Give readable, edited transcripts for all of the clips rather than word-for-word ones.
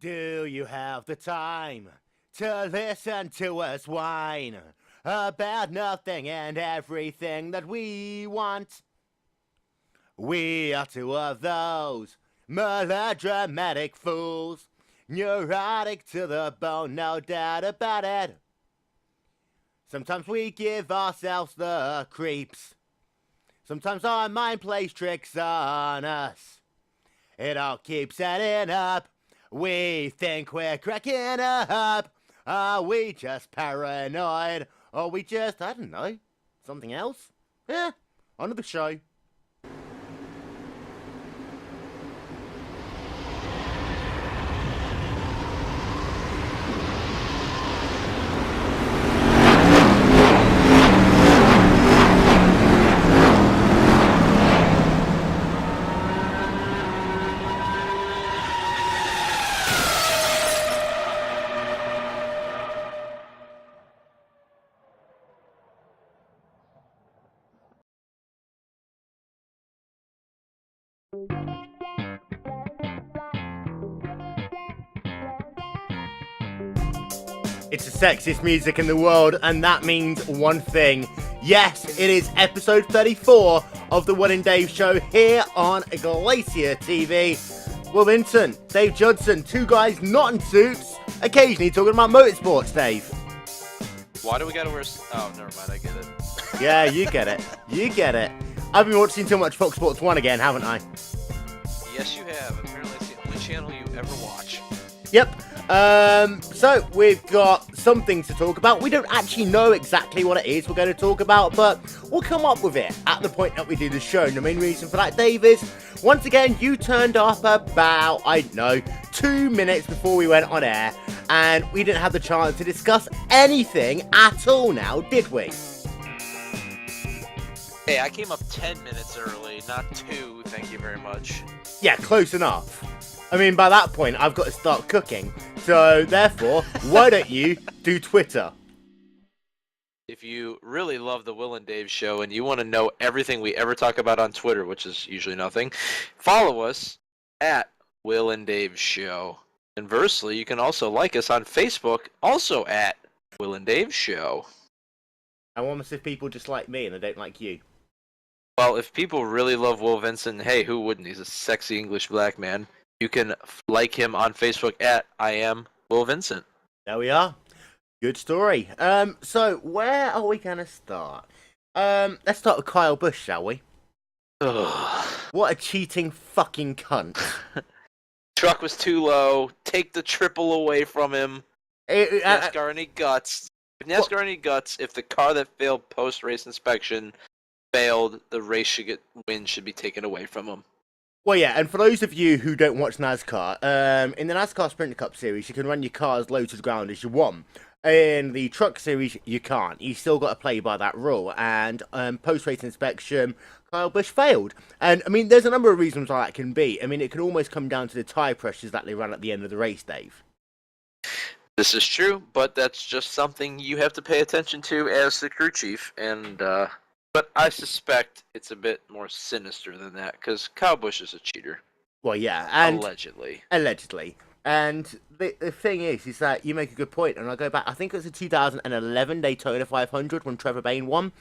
Do you have the time to listen to us whine about nothing and everything that we want? We are two of those melodramatic fools, neurotic to the bone, no doubt about it. Sometimes we give ourselves the creeps. Sometimes our mind plays tricks on us. It all keeps adding up. We think we're cracking up. Are we just paranoid? Or we just, I don't know, something else? Yeah, on to the show. It's the sexiest music in the world, and that means one thing. Yes, it is episode 34 of the Wil and Dave Show here on GlacierTV. Will Vincent, Dave Judson, two guys not in suits, occasionally talking about motorsports, Dave. Why do we gotta wear... Oh, never mind, I get it. Yeah, you get it. You get it. I've been watching too much Fox Sports 1 again, haven't I? Yes, you have. Apparently it's the only channel you ever watch. Yep. So we've got something to talk about. We don't actually know exactly what it is we're going to talk about, but we'll come up with it at the point that we do the show. And the main reason for that, Dave, is once again, you turned up about, I don't know, 2 minutes before we went on air, and we didn't have the chance to discuss anything at all now, did we? Hey, I came up 10 minutes early, not 2, thank you very much. Yeah, close enough. I mean, by that point, I've got to start cooking. So, therefore, why don't you do Twitter? If you really love the Wil and Dave Show and you want to know everything we ever talk about on Twitter, which is usually nothing, follow us at Wil and Dave Show. Conversely, you can also like us on Facebook, also at Wil and Dave Show. And almost if people just like me and they don't like you. Well, if people really love Will Vincent, hey, who wouldn't? He's a sexy English black man. You can like him on Facebook at I am Will Vincent. There we are. Good story. So where are we gonna start? Let's start with Kyle Busch, shall we? Ugh. What a cheating fucking cunt. Truck was too low. Take the triple away from him. NASCAR any guts. If NASCAR any guts, if the car that failed post-race inspection failed, the race win should be taken away from him. Well, yeah, and for those of you who don't watch NASCAR, in the NASCAR Sprint Cup Series, you can run your car as low to the ground as you want. In the Truck Series, you can't. You still got to play by that rule. And post-race inspection, Kyle Busch failed. And, I mean, there's a number of reasons why that can be. I mean, it can almost come down to the tyre pressures that they run at the end of the race, Dave. This is true, but that's just something you have to pay attention to as the crew chief. And, but I suspect it's a bit more sinister than that, because Kyle Busch is a cheater. Well, yeah, and... Allegedly. And the thing is that you make a good point, and I go back, I think it was the 2011 Daytona 500 when Trevor Bayne won,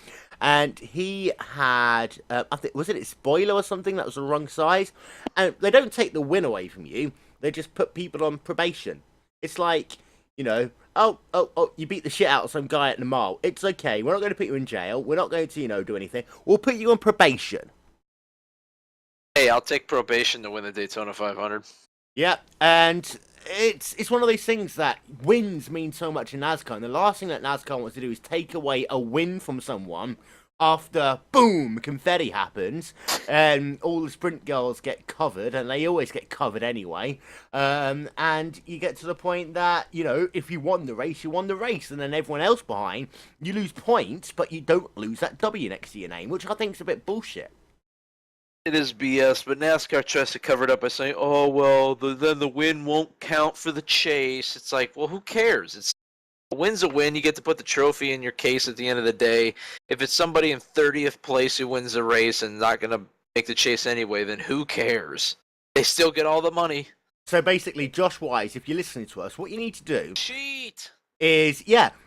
and he had, I think, was it a spoiler or something that was the wrong size? And they don't take the win away from you, they just put people on probation. It's like, you know, oh, you beat the shit out of some guy at the mall. It's okay, we're not going to put you in jail, we're not going to, you know, do anything. We'll put you on probation. Hey, I'll take probation to win the Daytona 500. Yeah, and it's one of those things that wins mean so much in NASCAR, and the last thing that NASCAR wants to do is take away a win from someone after, boom, confetti happens, and all the sprint girls get covered, and they always get covered anyway, and you get to the point that, you know, if you won the race, you won the race, and then everyone else behind, you lose points, but you don't lose that W next to your name, which I think is a bit bullshit. It is BS, but NASCAR tries to cover it up by saying, oh, well, then the win won't count for the chase. It's like, well, who cares? A win's a win. You get to put the trophy in your case at the end of the day. If it's somebody in 30th place who wins the race and not going to make the chase anyway, then who cares? They still get all the money. So basically, Josh Wise, if you're listening to us, what you need to do Cheat. is,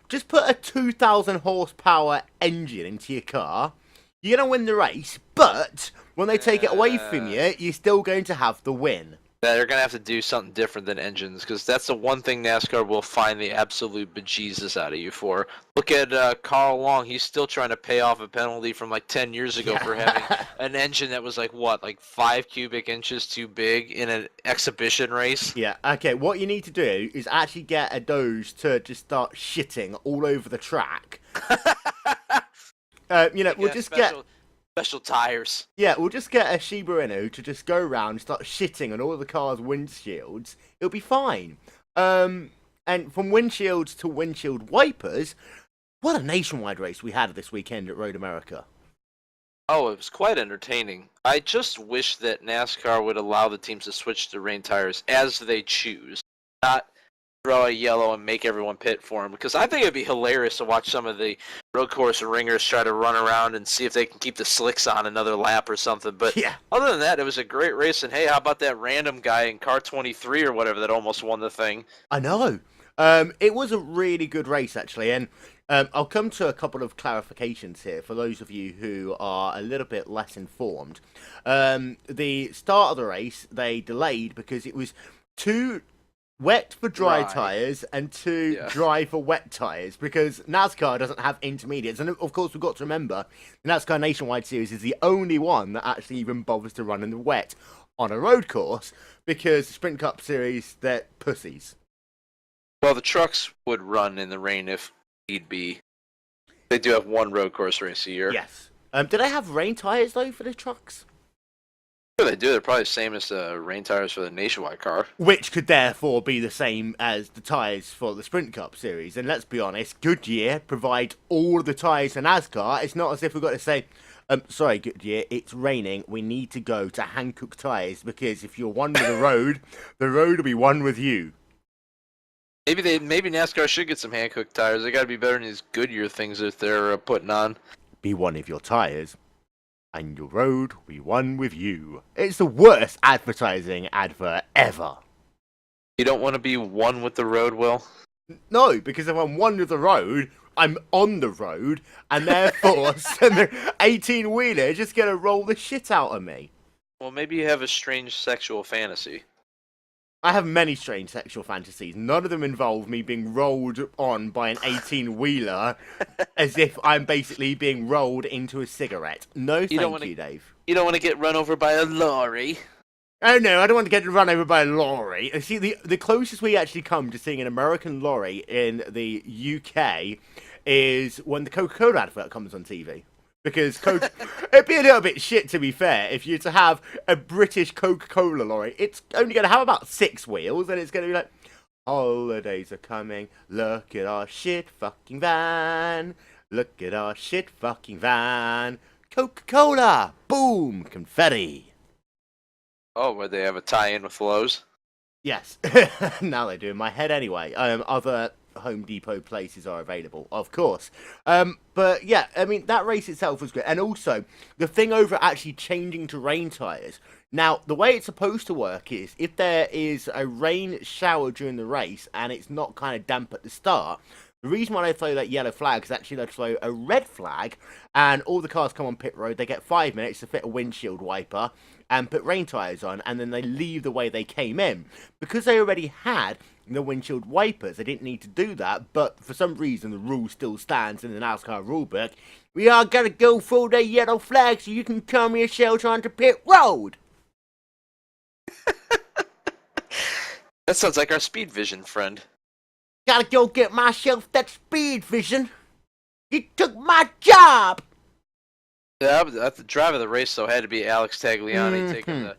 just put a 2,000 horsepower engine into your car. You're going to win the race, but when they take it away from you, you're still going to have the win. They're going to have to do something different than engines, because that's the one thing NASCAR will find the absolute bejesus out of you for. Look at Carl Long. He's still trying to pay off a penalty from like 10 years ago for having an engine that was like 5 cubic inches too big in an exhibition race. Yeah, okay, what you need to do is actually get a Doge to just start shitting all over the track. We'll just get special tires. Yeah, we'll just get a Shiba Inu to just go around and start shitting on all the cars' windshields. It'll be fine. And from windshields to windshield wipers, what a nationwide race we had this weekend at Road America. Oh, it was quite entertaining. I just wish that NASCAR would allow the teams to switch to rain tires as they choose, not throw a yellow and make everyone pit for them, because I think it'd be hilarious to watch some of the road course ringers try to run around and see if they can keep the slicks on another lap or something. But other than that, it was a great race. And hey, how about that random guy in car 23 or whatever that almost won the thing? I know. It was a really good race, actually, and I'll come to a couple of clarifications here for those of you who are a little bit less informed. The start of the race, they delayed because it was too wet for dry tyres and too dry for wet tyres, because NASCAR doesn't have intermediates. And of course, we've got to remember, the NASCAR Nationwide Series is the only one that actually even bothers to run in the wet on a road course, because the Sprint Cup Series, they're pussies. Well, the trucks would run in the rain if need be. They do have one road course race a year. Yes. Do they have rain tyres, though, for the trucks? Sure they do. They're probably the same as the rain tires for the Nationwide car. Which could therefore be the same as the tyres for the Sprint Cup Series. And let's be honest, Goodyear provide all of the tyres for NASCAR. It's not as if we've got to say, sorry, Goodyear, it's raining. We need to go to Hankook tyres, because if you're one with the road will be one with you. Maybe NASCAR should get some Hankook tires. They got to be better than these Goodyear things that they're putting on. Be one of your tyres, and your road will be one with you. It's the worst advertising advert ever. You don't want to be one with the road, Will? No, because if I'm one with the road, I'm on the road, and therefore some 18-wheeler just gonna roll the shit out of me. Well, maybe you have a strange sexual fantasy. I have many strange sexual fantasies. None of them involve me being rolled on by an 18-wheeler as if I'm basically being rolled into a cigarette. No, thank you, Dave. You don't want to get run over by a lorry. Oh no, I don't want to get run over by a lorry. See, the closest we actually come to seeing an American lorry in the UK is when the Coca-Cola advert comes on TV. Because it'd be a little bit shit, to be fair, if you were to have a British Coca-Cola lorry. It's only going to have about 6 wheels, and it's going to be like, holidays are coming, look at our shit fucking van, look at our shit fucking van, Coca-Cola, boom, confetti. Oh, where they have a tie-in with Lowe's? Yes, now they do in my head anyway. Other Home Depot places are available, of course. But yeah, I mean, that race itself was great. And also, the thing over actually changing to rain tyres. Now, the way it's supposed to work is, if there is a rain shower during the race and it's not kind of damp at the start, the reason why they throw that yellow flag is actually they throw a red flag, and all the cars come on pit road, they get 5 minutes to fit a windshield wiper and put rain tyres on, and then they leave the way they came in. Because they already had the windshield wipers, they didn't need to do that, but for some reason the rule still stands in the NASCAR rulebook. We are going to go for the yellow flag so you can come your shelter onto pit road. That sounds like our Speed Vision friend. Gotta go get myself that Speed Vision. He took my job. Yeah, the driver of the race, though, had to be Alex Tagliani, taking the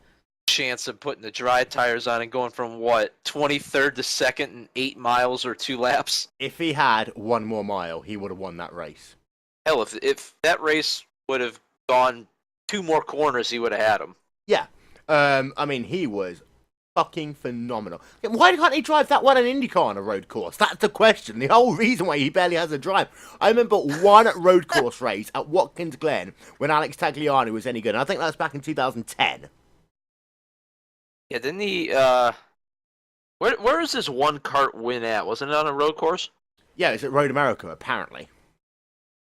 chance of putting the dry tires on and going from, 23rd to 2nd in 8 miles or 2 laps? If he had 1 more mile, he would have won that race. Hell, if that race would have gone 2 more corners, he would have had him. Yeah. I mean, he was fucking phenomenal. Why can't he drive that one in IndyCar on a road course? That's the question. The whole reason why he barely has a drive. I remember one road course race at Watkins Glen when Alex Tagliani was any good. And I think that was back in 2010. Yeah, didn't he Where is this one kart win at? Wasn't it on a road course? Yeah, it's at Road America, apparently.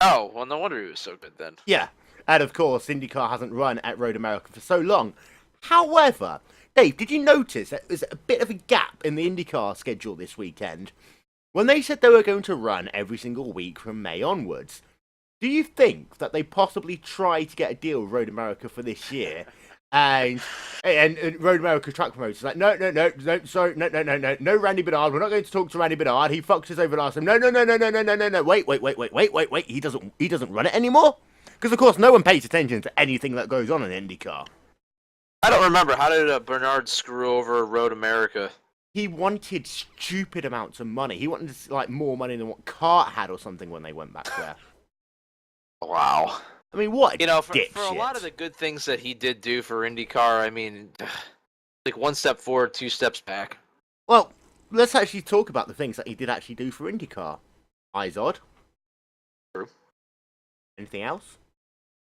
Oh, well, no wonder he was so good then. Yeah, and of course, IndyCar hasn't run at Road America for so long. However, Dave, did you notice that there's a bit of a gap in the IndyCar schedule this weekend? When they said they were going to run every single week from May onwards, do you think that they possibly tried to get a deal with Road America for this year? And Road America track promoters like, no, sorry, no, Randy Bernard. We're not going to talk to Randy Bernard. He fucked us over last time. No. Wait. He doesn't run it anymore. Because of course, no one pays attention to anything that goes on in IndyCar. I don't remember. How did Bernard screw over Road America? He wanted stupid amounts of money. He wanted like more money than what Cart had or something when they went back there. Wow. I mean, what? You know, for a lot of the good things that he did do for IndyCar, I mean, like one step forward, two steps back. Well, let's actually talk about the things that he did actually do for IndyCar. Izod. True. Anything else?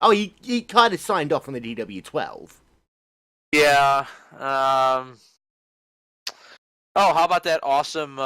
Oh, he kind of signed off on the DW12. Yeah. Oh, how about that awesome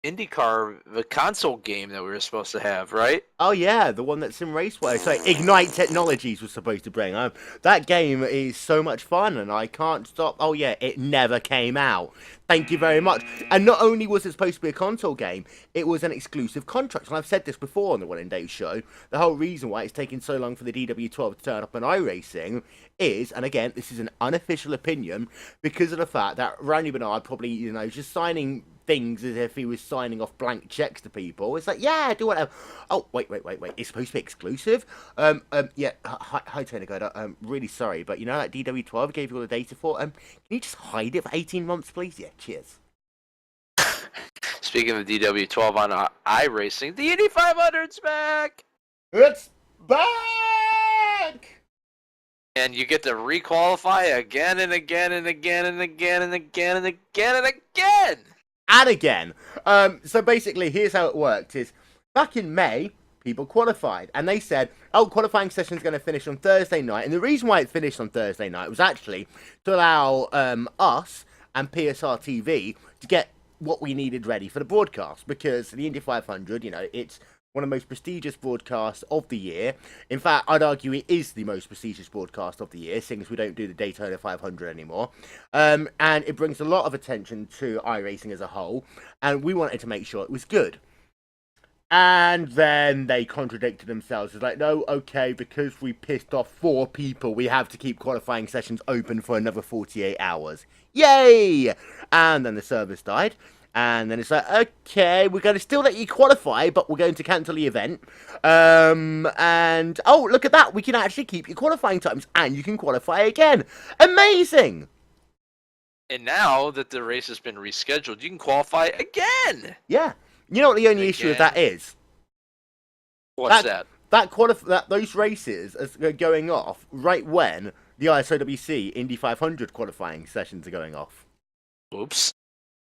IndyCar, the console game that we were supposed to have, right? Oh yeah, the one that's in Raceway. So Ignite Technologies was supposed to bring. That game is so much fun, and I can't stop. Oh yeah, it never came out. Thank you very much. And not only was it supposed to be a console game, it was an exclusive contract. And I've said this before on the Wil and Dave Show. The whole reason why it's taking so long for the DW12 to turn up on iRacing is, and again, this is an unofficial opinion, because of the fact that Randy Bernard probably, just signing things as if he was signing off blank checks to people. It's like, yeah, do whatever. Oh, wait. It's supposed to be exclusive? Yeah, hi, Tony God. I'm really sorry, but that DW12 gave you all the data for? Can you just hide it for 18 months, please? Yeah, cheers. Speaking of DW12 on iRacing, the Indy 500's back! It's back! And you get to requalify again and again and again and again and again and again and again! And again. So basically, here's how it worked. Is back in May, people qualified. And they said, qualifying session's going to finish on Thursday night. And the reason why it finished on Thursday night was actually to allow us and PSR TV to get what we needed ready for the broadcast. Because the Indy 500, it's one of the most prestigious broadcasts of the year. In fact, I'd argue it is the most prestigious broadcast of the year, seeing as we don't do the Daytona 500 anymore. And it brings a lot of attention to iRacing as a whole, and we wanted to make sure it was good. And then they contradicted themselves. It's like, no, okay, because we pissed off 4 people, we have to keep qualifying sessions open for another 48 hours. Yay! And then the service died. And then it's like, okay, we're going to still let you qualify, but we're going to cancel the event. And, oh, look at that. We can actually keep your qualifying times, and you can qualify again. Amazing! And now that the race has been rescheduled, you can qualify again! Yeah. You know what the only issue with that is? What's that? Those races are going off right when the ISOWC Indy 500 qualifying sessions are going off. Oops.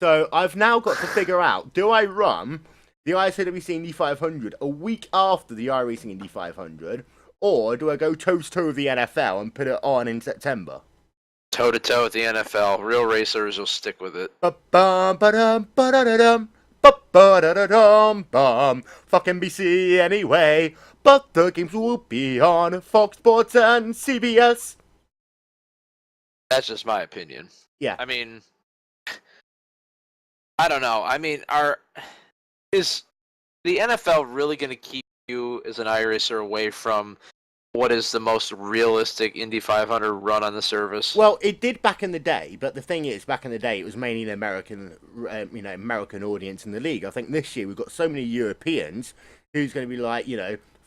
So I've now got to figure out, do I run the ISOWC Indy 500 a week after the iRacing Indy 500, or do I go toe-to-toe with the NFL and put it on in September? Toe-to-toe with the NFL. Real racers will stick with it. Fuck NBC anyway, but the games will be on Fox Sports and CBS. That's just my opinion. Yeah. I mean, I don't know. I mean, is the NFL really going to keep you as an iRacer away from what is the most realistic Indy 500 run on the service? Well, it did back in the day, but the thing is, back in the day, it was mainly an American, American audience in the league. I think this year we've got so many Europeans who's going to be like,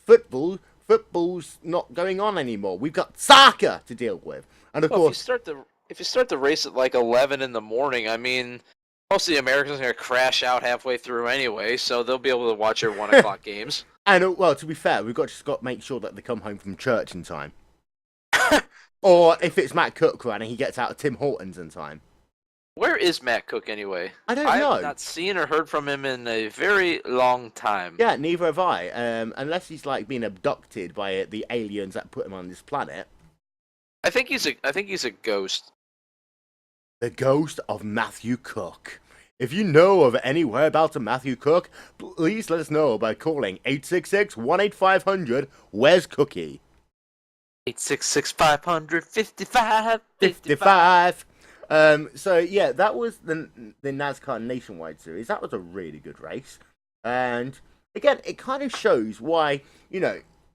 football's not going on anymore. We've got soccer to deal with, and of course, if you start the race at like 11 in the morning, I mean, most of the Americans are going to crash out halfway through anyway, so they'll be able to watch your 1 o'clock games. And, well, to be fair, we've just got to make sure that they come home from church in time. Or if it's Matt Cook running, he gets out of Tim Hortons in time. Where is Matt Cook anyway? I don't know. I've not seen or heard from him in a very long time. Yeah, neither have I. Unless he's, being abducted by the aliens that put him on this planet. I think he's a ghost. The ghost of Matthew Cook. If you know of any whereabouts of Matthew Cook, please let us know by calling 866-18500. Where's Cookie? 866-500-5555. 55. So yeah, that was the NASCAR Nationwide Series. That was a really good race, and again, it kind of shows why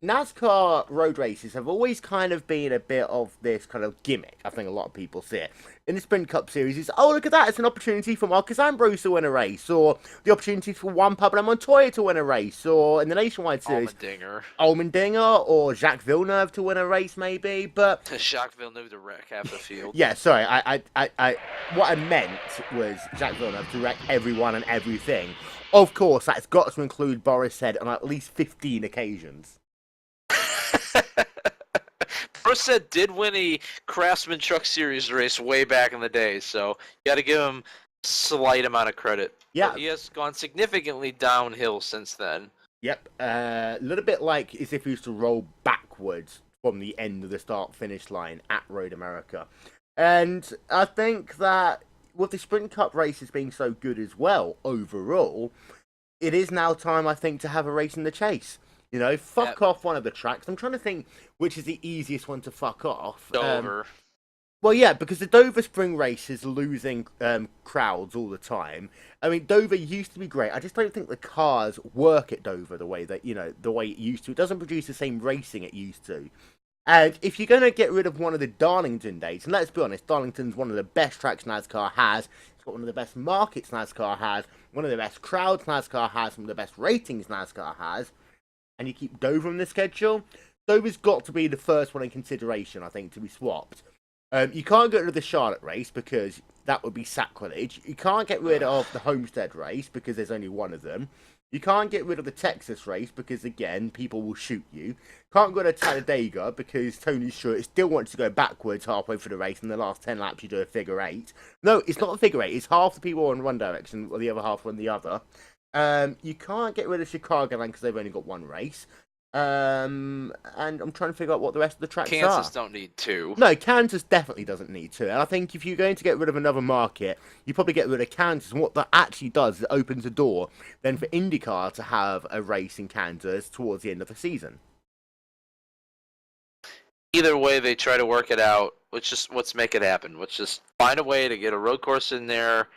NASCAR road races have always kind of been a bit of this kind of gimmick. I think a lot of people see it in the Sprint Cup Series. It's, oh, look at that, it's an opportunity for Marcus Ambrose to win a race, or the opportunity for Juan Pablo Montoya to win a race, or in the Nationwide Series, Allmendinger or Jacques Villeneuve to win a race, maybe. But Jacques Villeneuve to wreck half the field. Yeah, sorry, I what I meant was Jacques Villeneuve to wreck everyone and everything. Of course, that's got to include Boris said on at least 15 occasions. Brissett did win a Craftsman Truck Series race way back in the day, so you got to give him a slight amount of credit. Yeah, but he has gone significantly downhill since then. Yep, a little bit like as if he used to roll backwards from the end of the start-finish line at Road America. And I think that with the Sprint Cup races being so good as well, overall, it is now time, I think, to have a race in the chase. Fuck off one of the tracks. I'm trying to think which is the easiest one to fuck off. Dover. Well, yeah, because the Dover Spring Race is losing crowds all the time. I mean, Dover used to be great. I just don't think the cars work at Dover the way that, the way it used to. It doesn't produce the same racing it used to. And if you're going to get rid of one of the Darlington dates, and let's be honest, Darlington's one of the best tracks NASCAR has. It's got one of the best markets NASCAR has, one of the best crowds NASCAR has, one of the best ratings NASCAR has. And you keep Dover on the schedule, Dover's got to be the first one in consideration, I think, to be swapped. You can't get rid of the Charlotte race because that would be sacrilege. You can't get rid of the Homestead race because there's only one of them. You can't get rid of the Texas race because, again, people will shoot you. Can't go to Talladega because Tony Stewart still wants to go backwards halfway through the race. In the last 10 laps, you do a figure eight. No, it's not a figure eight. It's half the people in one direction or the other half in the other. You can't get rid of Chicagoland because they've only got one race. And I'm trying to figure out what the rest of the tracks are. Kansas don't need two. No, Kansas definitely doesn't need two. And I think if you're going to get rid of another market, you probably get rid of Kansas. And what that actually does is it opens a door then for IndyCar to have a race in Kansas towards the end of the season. Either way, they try to work it out. Let's make it happen. Let's just find a way to get a road course in there.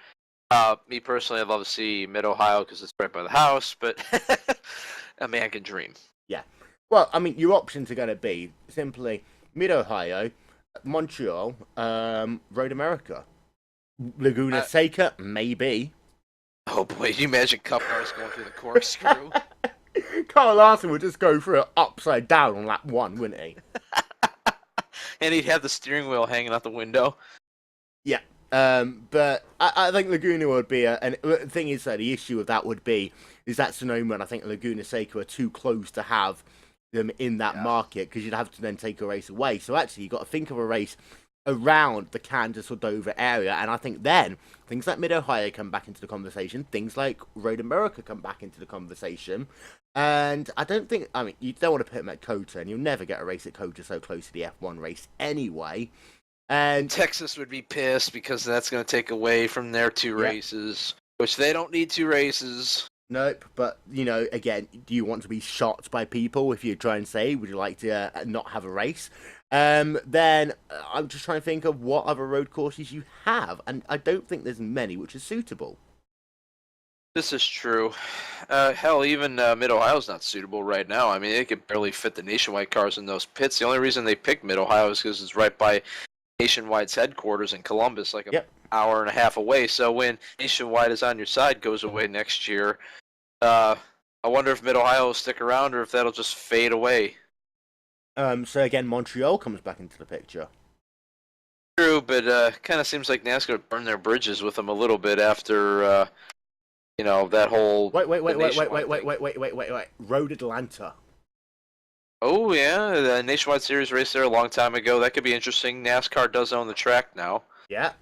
Me personally, I'd love to see Mid-Ohio because it's right by the house, but a man can dream. Yeah. Well, I mean, your options are going to be simply Mid-Ohio, Montreal, Road America. Laguna Seca, maybe. Oh boy, you imagine Cup cars going through the corkscrew? Kyle Larson would just go through it upside down on lap one, wouldn't he? And he'd have the steering wheel hanging out the window. Yeah. But I think Laguna would be and the thing is, the issue with that would be is that Sonoma and I think Laguna Seca are too close to have them in that market because you'd have to then take a race away. So actually, you've got to think of a race around the Kansas or Dover area, and I think then things like Mid-Ohio come back into the conversation, things like Road America come back into the conversation, and I don't think, I mean, you don't want to put them at COTA, and you'll never get a race at COTA so close to the F1 race anyway. And Texas would be pissed because that's going to take away from their two races, which they don't need two races. Nope, but, again, do you want to be shot by people if you try and say, would you like to not have a race? Then I'm just trying to think of what other road courses you have, and I don't think there's many which are suitable. This is true. Hell, even Mid-Ohio's not suitable right now. I mean, they could barely fit the Nationwide cars in those pits. The only reason they picked Mid-Ohio is because it's right by Nationwide's headquarters in Columbus, like an hour and a half away. So when Nationwide is on your side, goes away next year, I wonder if Mid-Ohio will stick around or if that'll just fade away. So again, Montreal comes back into the picture. True, but kind of seems like NASCAR would burn their bridges with them a little bit after, that whole... Wait. Road Atlanta. Oh, yeah, the Nationwide Series race there a long time ago. That could be interesting. NASCAR does own the track now. Yeah.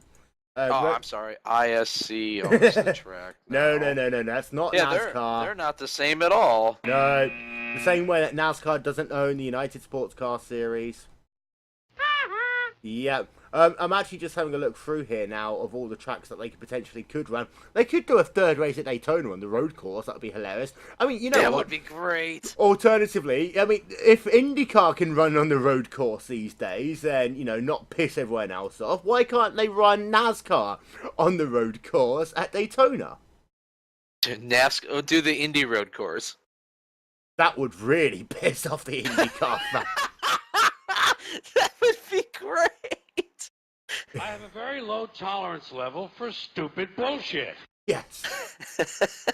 I'm sorry. ISC owns the track. No. That's not NASCAR. They're not the same at all. No. The same way that NASCAR doesn't own the United Sports Car Series. Yeah. I'm actually just having a look through here now of all the tracks that they could run. They could do a third race at Daytona on the road course. That would be hilarious. I mean, you know That what? would be great. Alternatively, I mean, if IndyCar can run on the road course these days, then, you know, not piss everyone else off, why can't they run NASCAR on the road course at Daytona? NASCAR, do the Indy road course. That would really piss off the IndyCar fans. That would be great. I have a very low tolerance level for stupid bullshit. Yes.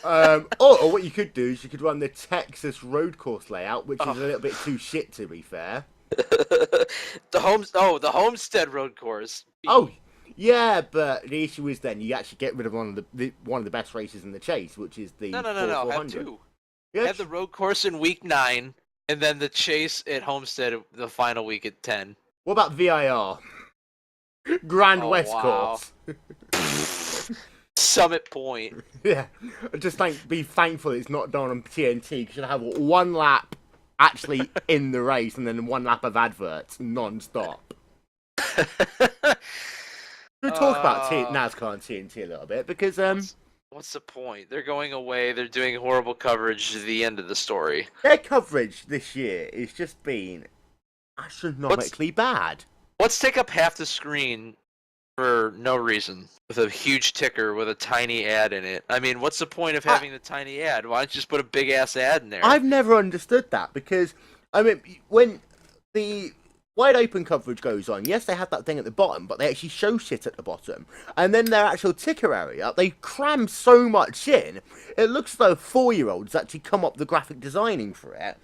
Or what you could do is you could run the Texas road course layout, which is a little bit too shit, to be fair. The Homestead road course. Oh, yeah, but the issue is then you actually get rid of one of the best races in the chase, which is the No. Have 400. two. Yeah, Have the road course in week 9, and then the chase at Homestead the final week at 10. what about VIR? Grand West wow. course. Summit Point. Yeah, just be thankful it's not done on TNT, because you'll have one lap actually in the race and then one lap of adverts non-stop. We'll talk about NASCAR and TNT a little bit, because What's the point? They're going away. They're doing horrible coverage to the end of the story. their coverage this year has just been astronomically bad. Let's take up half the screen for no reason with a huge ticker with a tiny ad in it. I mean, what's the point of having the tiny ad? Why don't you just put a big ass ad in there? I've never understood that, because I mean, when the wide open coverage goes on, yes, they have that thing at the bottom, but they actually show shit at the bottom. And then their actual ticker area, they cram so much in, it looks as though 4-year-olds actually come up with the graphic designing for it.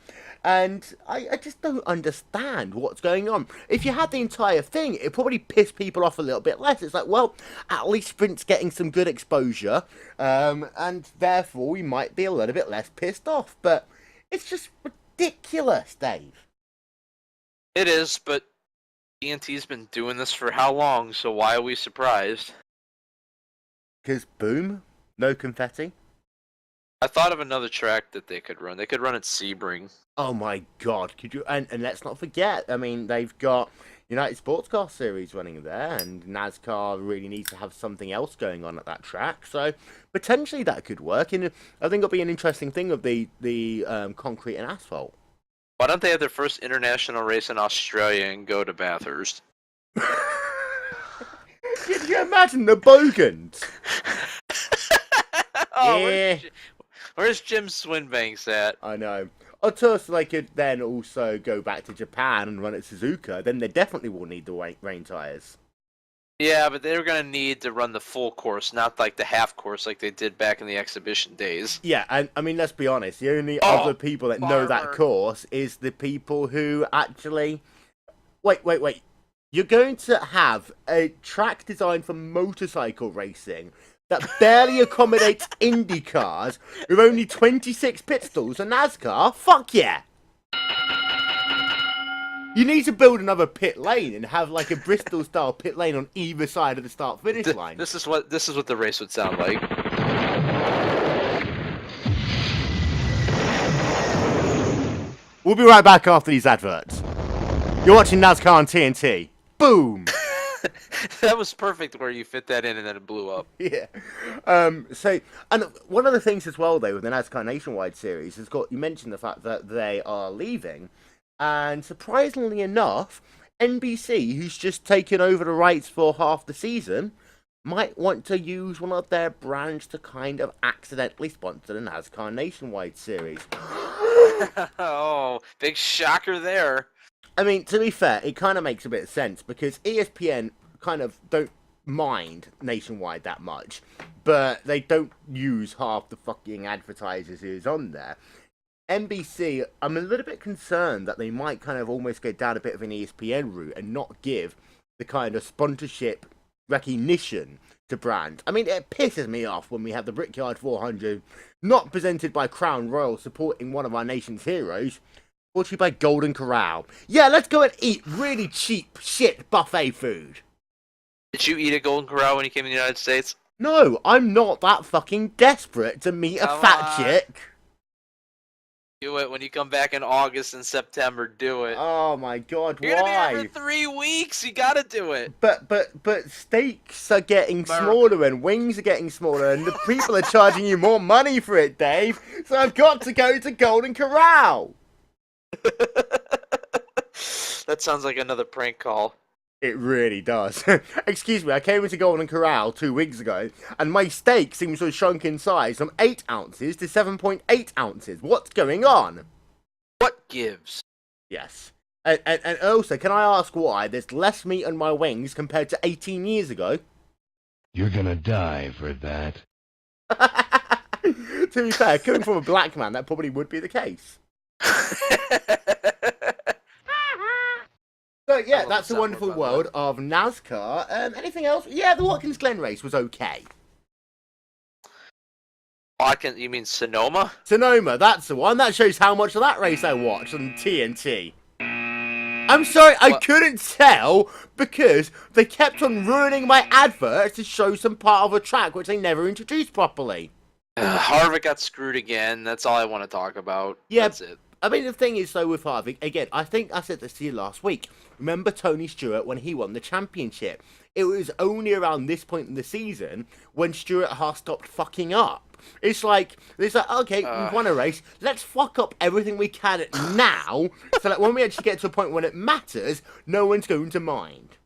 And I just don't understand what's going on. If you had the entire thing, it'd probably piss people off a little bit less. It's like, well, at least Sprint's getting some good exposure, and therefore we might be a little bit less pissed off. But it's just ridiculous, Dave. It is, but TNT's been doing this for how long, so why are we surprised? Because, boom, no confetti. I thought of another track that they could run. They could run at Sebring. Oh my god, could you? And let's not forget, I mean, they've got United Sports Car Series running there, and NASCAR really needs to have something else going on at that track. So potentially that could work. And I think it'll be an interesting thing of the concrete and asphalt. Why don't they have their first international race in Australia and go to Bathurst? Can you imagine the Bogans? Yeah. Where's Jim Swinbanks at? I know. Or so they could then also go back to Japan and run at Suzuka. Then they definitely will need the rain tyres. Yeah, but they're going to need to run the full course, not like the half course like they did back in the exhibition days. Yeah, and I mean, let's be honest. The only other people that know that course is the people who actually... Wait. You're going to have a track designed for motorcycle racing that barely accommodates Indy cars with only 26 pit stalls and NASCAR? Fuck yeah! You need to build another pit lane and have like a Bristol-style pit lane on either side of the start-finish line. This is what the race would sound like. We'll be right back after these adverts. You're watching NASCAR on TNT. Boom! That was perfect where you fit that in and then it blew up. Yeah. So, and one of the things as well, though, with the NASCAR Nationwide Series has got, you mentioned the fact that they are leaving, and surprisingly enough, NBC, who's just taken over the rights for half the season, might want to use one of their brands to kind of accidentally sponsor the NASCAR Nationwide Series. Oh, big shocker there. I mean, to be fair, it kind of makes a bit of sense, because ESPN kind of don't mind Nationwide that much, but they don't use half the fucking advertisers who's on there. NBC, I'm a little bit concerned that they might kind of almost go down a bit of an ESPN route and not give the kind of sponsorship recognition to brands. I mean, it pisses me off when we have the Brickyard 400 not presented by Crown Royal supporting one of our nation's heroes, brought to you by Golden Corral. Yeah, let's go and eat really cheap shit buffet food. Did you eat at Golden Corral when you came to the United States? No, I'm not that fucking desperate to meet a fat chick. Do it when you come back in August and September. Do it. Oh my God, You're gonna be why? here for 3 weeks. You gotta do it. But steaks are getting America. smaller and wings are getting smaller and the people are charging you more money for it, Dave. So I've got to go to Golden Corral. That sounds like another prank call. It really does. Excuse me, I came into Golden Corral 2 weeks ago, and my steak seems to have shrunk in size from 8 ounces to 7.8 ounces. What's going on? What gives? Yes. And also, can I ask why there's less meat on my wings compared to 18 years ago? You're gonna die for that. To be fair, coming from a black man, that probably would be the case. So yeah, that's the wonderful world of NASCAR. Anything else? Yeah, the Watkins Glen race was okay. You mean Sonoma? Sonoma, that's the one. That shows how much of that race I watched on TNT. I'm sorry, I couldn't tell because they kept on ruining my adverts to show some part of a track which they never introduced properly. Harvick got screwed again. That's all I want to talk about. Yeah, that's it. I mean, the thing is, though, with Harvick, again, I think I said this to you last week. Remember Tony Stewart when he won the championship? It was only around this point in the season when Stewart has stopped fucking up. It's like, okay, we've won a race. Let's fuck up everything we can now, so that when we actually get to a point when it matters, no one's going to mind.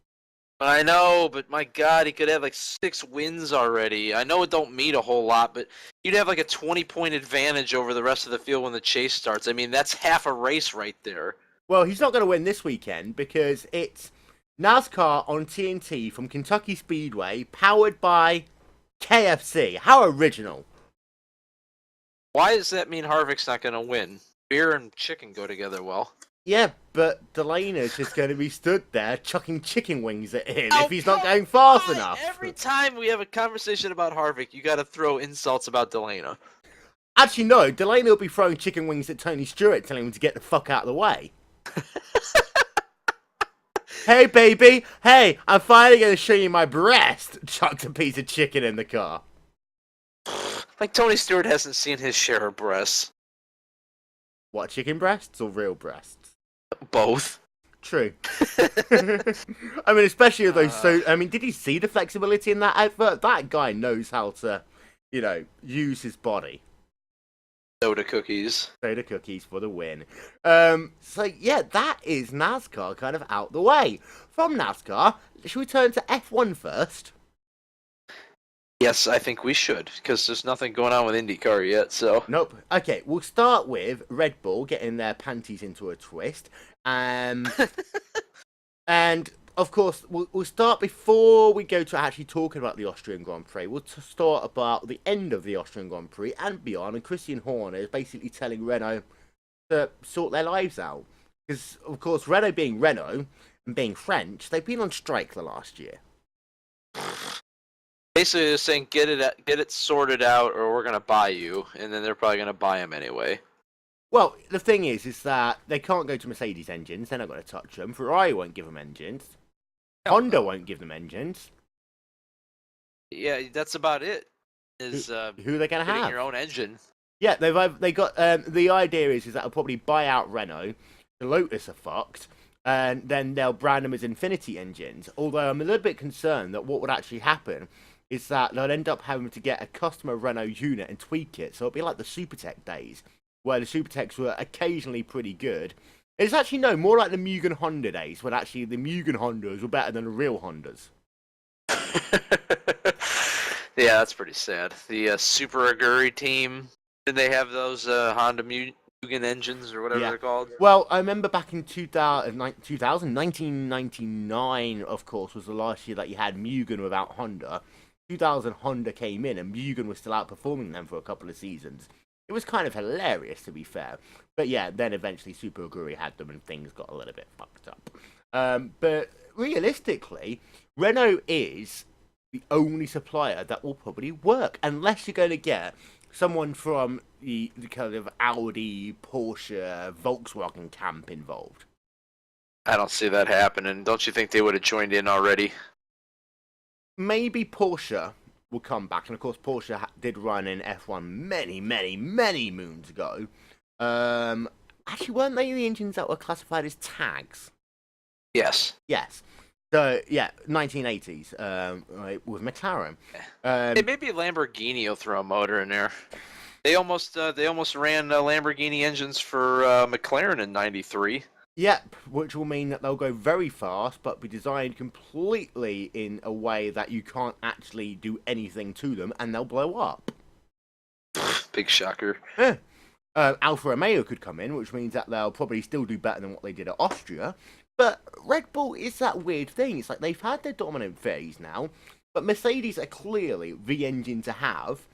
I know, but my God, he could have like 6 wins already. I know it don't mean a whole lot, but you'd have like a 20-point advantage over the rest of the field when the chase starts. I mean, that's half a race right there. Well, he's not going to win this weekend because it's NASCAR on TNT from Kentucky Speedway, powered by KFC. How original. Why does that mean Harvick's not going to win? Beer and chicken go together well. Yeah, but Delaney's just going to be stood there chucking chicken wings at him if he's not going fast enough. Every time we have a conversation about Harvick, you got to throw insults about Delana. Actually, no. Delaney will be throwing chicken wings at Tony Stewart, telling him to get the fuck out of the way. Hey, baby. Hey, I'm finally going to show you my breast. Chucked a piece of chicken in the car. Like Tony Stewart hasn't seen his share of breasts. What, chicken breasts or real breasts? Both. True. I mean, especially with those. So, I mean, did you see the flexibility in that advert? That guy knows how to, use his body. Soda cookies. Soda cookies for the win. So yeah, that is NASCAR kind of out the way. From NASCAR, should we turn to F1 first? Yes, I think we should, because there's nothing going on with IndyCar yet, so... Nope. Okay, we'll start with Red Bull getting their panties into a twist. And, of course, we'll start before we go to actually talking about the Austrian Grand Prix. We'll start about the end of the Austrian Grand Prix and beyond. And Christian Horner is basically telling Renault to sort their lives out. Because, of course, Renault being Renault and being French, they've been on strike the last year. Basically, they're saying get it sorted out, or we're gonna buy you, and then they're probably gonna buy him anyway. Well, the thing is that they can't go to Mercedes engines. They're not going to touch them. Ferrari won't give them engines. Honda won't give them engines. Yeah, that's about it. Who are they going to getting have? your own engine. Yeah, they got. The idea is that they'll probably buy out Renault. The Lotus are fucked. And then they'll brand them as Infinity engines. Although I'm a little bit concerned that what would actually happen is that they'll end up having to get a customer Renault unit and tweak it. So it'll be like the Supertech days, where the Supertechs were occasionally pretty good. It's actually, no, more like the Mugen Honda days, when actually the Mugen Hondas were better than the real Hondas. Yeah, that's pretty sad. The Super Aguri team, did they have those Honda Mugen engines, or whatever they're called? Well, I remember back in 1999, of course, was the last year that you had Mugen without Honda. 2000 Honda came in and Mugen was still outperforming them for a couple of seasons. It was kind of hilarious, to be fair. But yeah, then eventually Super Aguri had them and things got a little bit fucked up. But realistically, Renault is the only supplier that will probably work, unless you're going to get someone from the kind of Audi, Porsche, Volkswagen camp involved. I don't see that happening. Don't you think they would have joined in already? Maybe Porsche will come back, and of course Porsche did run in F1 many, many, many moons ago. Actually, weren't they the engines that were classified as tags? Yes. Yes. So, yeah, 1980s, right, with McLaren. It may be Lamborghini will throw a motor in there. They almost ran Lamborghini engines for McLaren in '93. Yep, which will mean that they'll go very fast, but be designed completely in a way that you can't actually do anything to them, and they'll blow up. Big shocker. Yeah. Alfa Romeo could come in, which means that they'll probably still do better than what they did at Austria. But Red Bull is that weird thing. It's like they've had their dominant phase now, but Mercedes are clearly the engine to have,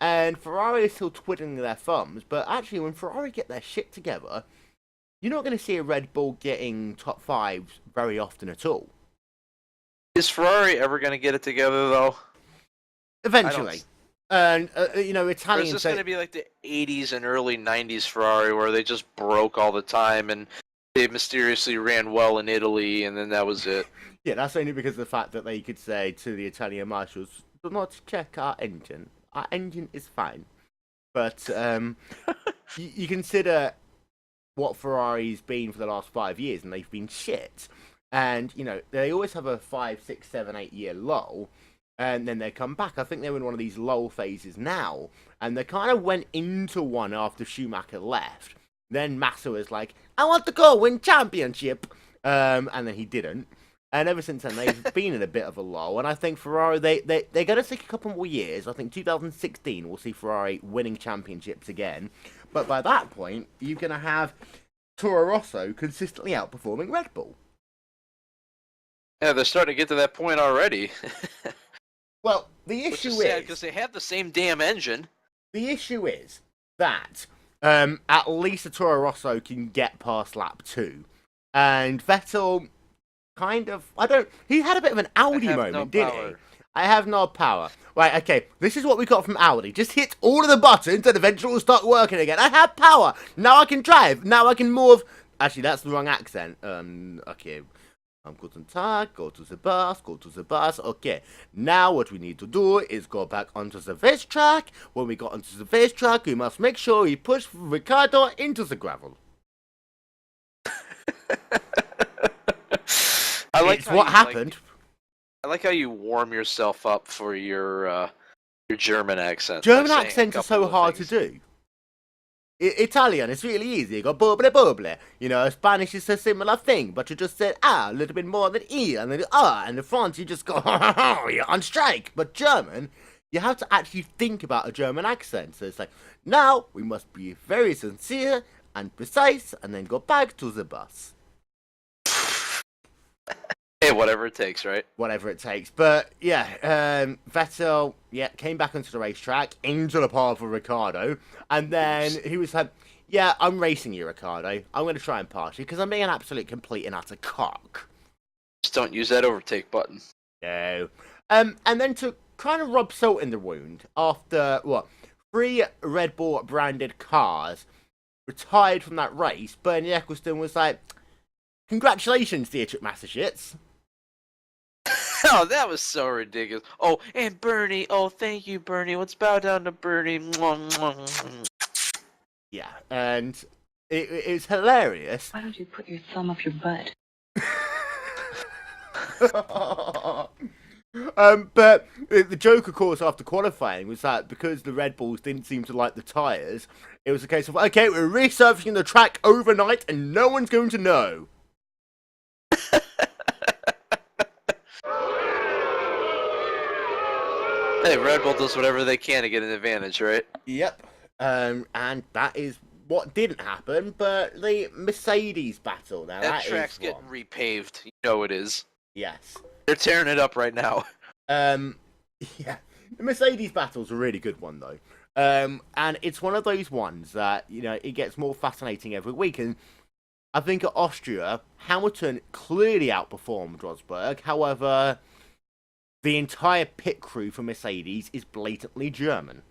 and Ferrari is still twiddling their thumbs. But actually, when Ferrari get their shit together, you're not going to see a Red Bull getting top fives very often at all. Is Ferrari ever going to get it together, though? Eventually. And, Italian... Or is this going to be like the 80s and early 90s Ferrari, where they just broke all the time, and they mysteriously ran well in Italy, and then that was it? Yeah, that's only because of the fact that they could say to the Italian marshals, do not check our engine. Our engine is fine. But you consider what Ferrari's been for the last 5 years, and they've been shit. And, they always have a 5, 6, 7, 8 year lull, and then they come back. I think they're in one of these lull phases now, and they kind of went into one after Schumacher left. Then Massa was like, I want to go win championship, and then he didn't. And ever since then, they've been in a bit of a lull, and I think Ferrari, they're going to take a couple more years. I think 2016 we'll see Ferrari winning championships again. But by that point, you're going to have Toro Rosso consistently outperforming Red Bull. Yeah, they're starting to get to that point already. Well, the issue is... sad, because they have the same damn engine. The issue is that at least the Toro Rosso can get past lap 2. And Vettel kind of... He had a bit of an Audi moment, didn't he? I have no power. Right, okay, this is what we got from Audi. Just hit all of the buttons and eventually it'll start working again. I have power. Now I can drive. Now I can move. Actually, that's the wrong accent. Okay. Guten Tag, go to the bus. Okay, now what we need to do is go back onto the racetrack. When we got onto the racetrack, we must make sure we push Ricciardo into the gravel. It's what happened. I like how you warm yourself up for your German accent. German accents are so hard to do. Italian, it's really easy. You go bubbly. Spanish is a similar thing, but you just said a little bit more than e, and then and in France you just go you're on strike. But German, you have to actually think about a German accent. So it's like, now we must be very sincere and precise, and then go back to the bus. Hey, whatever it takes, right? Whatever it takes. But, yeah, Vettel, came back onto the racetrack, into the path of Ricciardo, and then he was like, yeah, I'm racing you, Ricciardo. I'm going to try and pass you, because I'm being an absolute complete and utter cock. Just don't use that overtake button. No. And then to kind of rub salt in the wound, after, 3 Red Bull-branded cars retired from that race, Bernie Ecclestone was like, congratulations, Dietrich Mateschitz. Oh, that was so ridiculous. Oh, and Bernie. Oh, thank you, Bernie. Let's bow down to Bernie. Yeah, and it was hilarious. Why don't you put your thumb up your butt? But the joke, of course, after qualifying was that because the Red Bulls didn't seem to like the tyres, it was a case of, okay, we're resurfacing the track overnight and no one's going to know. Hey, Red Bull does whatever they can to get an advantage, right? Yep. And that is what didn't happen, but the Mercedes battle now. That track's getting repaved. You know it is. Yes. They're tearing it up right now. Yeah. The Mercedes battle's a really good one, though. And it's one of those ones that, it gets more fascinating every week. And I think at Austria, Hamilton clearly outperformed Rosberg. However, the entire pit crew for Mercedes is blatantly German.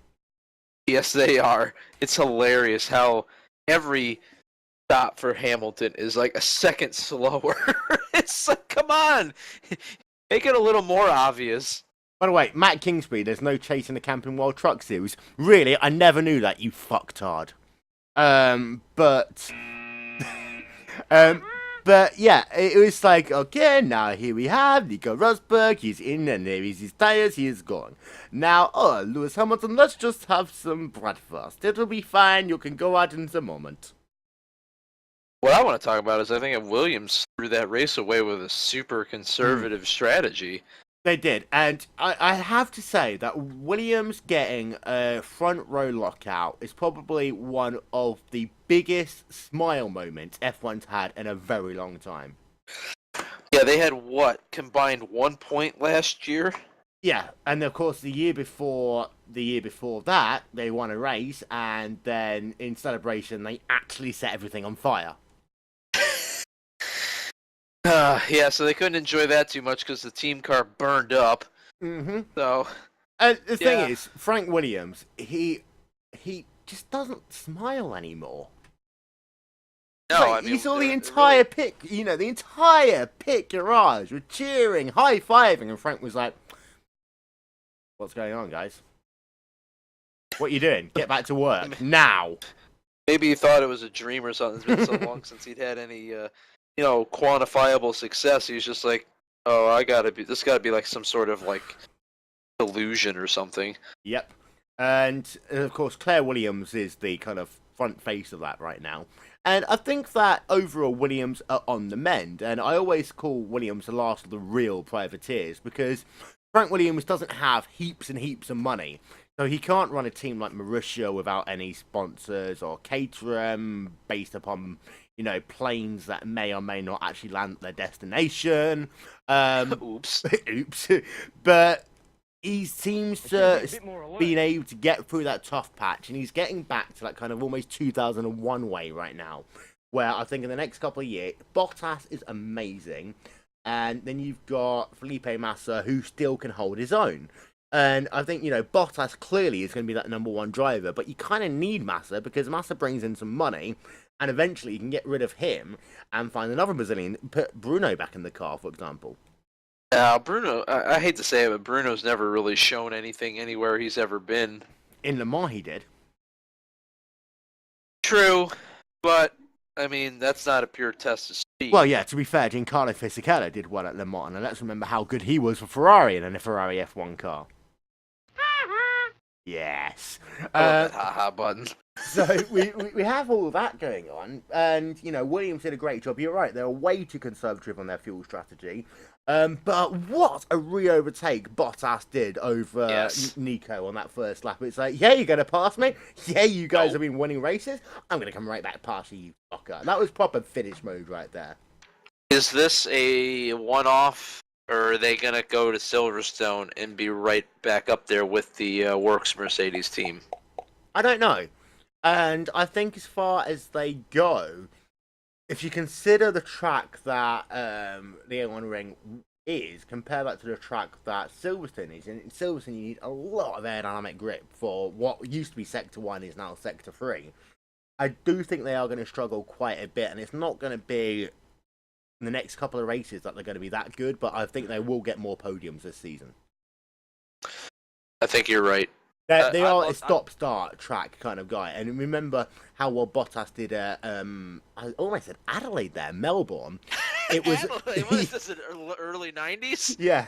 Yes, they are. It's hilarious how every stop for Hamilton is like a second slower. It's like, come on! Make it a little more obvious. By the way, Matt Kingsbury, there's no chasing the Camping World Truck Series. Really, I never knew that, you fucktard. But but yeah, it was like, okay, now here we have Nico Rosberg, he's in, and there is his tires, he is gone. Now, Lewis Hamilton, let's just have some breakfast. It'll be fine, you can go out in a moment. What I want to talk about is I think Williams threw that race away with a super conservative strategy. They did, and I have to say that Williams getting a front row lockout is probably one of the biggest smile moments F1's had in a very long time. Yeah, they had what, combined 1 point last year? Yeah, and of course the year before that, they won a race, and then in celebration they actually set everything on fire. Yeah, so they couldn't enjoy that too much because the team car burned up. Mm-hmm. So, and the thing is, Frank Williams, he just doesn't smile anymore. No, like, I mean, you saw the entire pit, the entire pit garage were cheering, high-fiving, and Frank was like, "What's going on, guys? What are you doing? Get back to work now." Maybe he thought it was a dream or something. It's been so long since he'd had any, quantifiable success. He was just like, "Oh, this gotta be like some sort of like illusion or something." Yep. And of course, Claire Williams is the kind of front face of that right now. And I think that overall Williams are on the mend. And I always call Williams the last of the real privateers because Frank Williams doesn't have heaps and heaps of money. So he can't run a team like Marussia without any sponsors or cater based upon, planes that may or may not actually land at their destination. Oops. Oops. But he seems to being able to get through that tough patch, and he's getting back to that kind of almost 2001 way right now, where I think in the next couple of years, Bottas is amazing, and then you've got Felipe Massa, who still can hold his own. And I think, Bottas clearly is going to be that number one driver, but you kind of need Massa, because Massa brings in some money, and eventually you can get rid of him and find another Brazilian, put Bruno back in the car, for example. Bruno, I hate to say it, but Bruno's never really shown anything anywhere he's ever been. In Le Mans, he did. True, but, I mean, that's not a pure test of speed. Well, yeah, to be fair, Giancarlo Fisichella did well at Le Mans, and let's remember how good he was for Ferrari in a Ferrari F1 car. Yes. That ha-ha button. So we have all of that going on, and, Williams did a great job. You're right, they were way too conservative on their fuel strategy. But what a re-overtake Bottas did over Nico on that first lap. It's like, yeah, you're going to pass me? Yeah, you guys have been winning races? I'm going to come right back past you fucker. That was proper finish mode right there. Is this a one-off, or are they going to go to Silverstone and be right back up there with the Works Mercedes team? I don't know. And I think as far as they go, if you consider the track that the A1 Ring is, compare that to the track that Silverstone is, and in Silverstone you need a lot of aerodynamic grip for what used to be Sector 1 is now Sector 3. I do think they are going to struggle quite a bit, and it's not going to be in the next couple of races that they're going to be that good, but I think they will get more podiums this season. I think you're right. They are a stop-start track kind of guy, and remember how well Bottas did at I almost said Adelaide there, Melbourne. It was what is this, in early 90s? Yeah,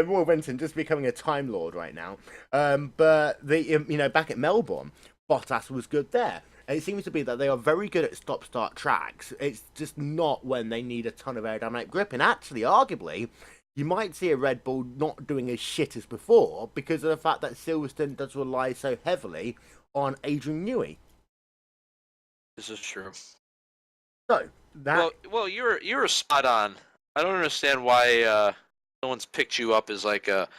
Roy Benson just becoming a Time Lord right now. But the back at Melbourne, Bottas was good there. And it seems to be that they are very good at stop-start tracks. It's just not when they need a ton of aerodynamic grip, and actually, arguably, you might see a Red Bull not doing as shit as before because of the fact that Silverstone does rely so heavily on Adrian Newey. This is true. So that well, you're spot on. I don't understand why no one's picked you up as like a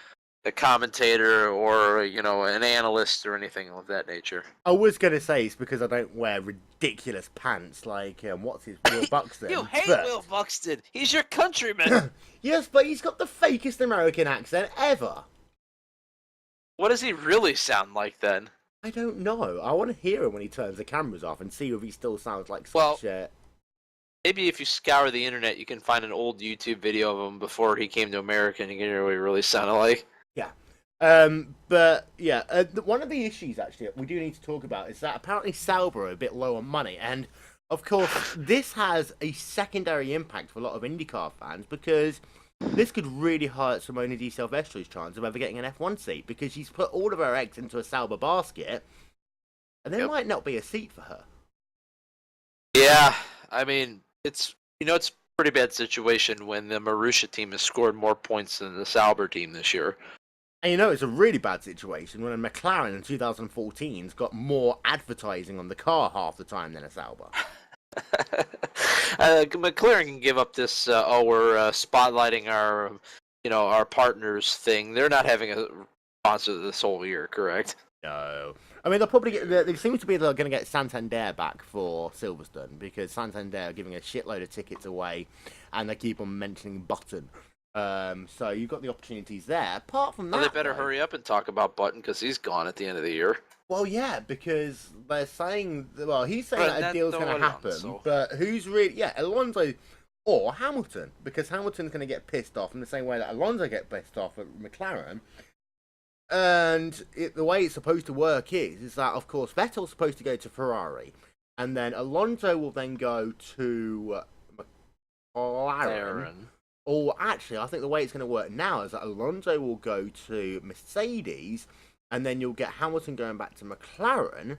commentator or an analyst or anything of that nature. I was gonna say it's because I don't wear ridiculous pants like what's his Will Buxton. You hate Will Buxton. He's your countryman. Yes, but he's got the fakest American accent ever. What does he really sound like then? I don't know. I want to hear him when he turns the cameras off and see if he still sounds like such a... Maybe if you scour the internet, you can find an old YouTube video of him before he came to America and you can hear what he really sounded like. Yeah. But yeah, one of the issues actually we do need to talk about is that apparently Sauber are a bit low on money, and of course this has a secondary impact for a lot of IndyCar fans because this could really hurt Simona Di Silvestri's chance of ever getting an F1 seat because she's put all of her eggs into a Sauber basket, and there might not be a seat for her. Yeah, I mean, it's a pretty bad situation when the Marussia team has scored more points than the Sauber team this year. And it's a really bad situation when a McLaren in 2014's got more advertising on the car half the time than a Sauber. McLaren can give up this, we're spotlighting our partners thing. They're not having a sponsor this whole year, correct? No. I mean, they'll probably they seem to be they're going to get Santander back for Silverstone because Santander are giving a shitload of tickets away and they keep on mentioning Button. So you've got the opportunities there. Apart from that, well, they better hurry up and talk about Button because he's gone at the end of the year. Well, yeah, because they're saying, well, he's saying that a deal's going to happen, but who's really, yeah, Alonso or Hamilton, because Hamilton's going to get pissed off in the same way that Alonso get pissed off at McLaren. And the way it's supposed to work is that, of course, Vettel's supposed to go to Ferrari, and then Alonso will then go to McLaren. Or actually, I think the way it's going to work now is that Alonso will go to Mercedes, and then you'll get Hamilton going back to McLaren,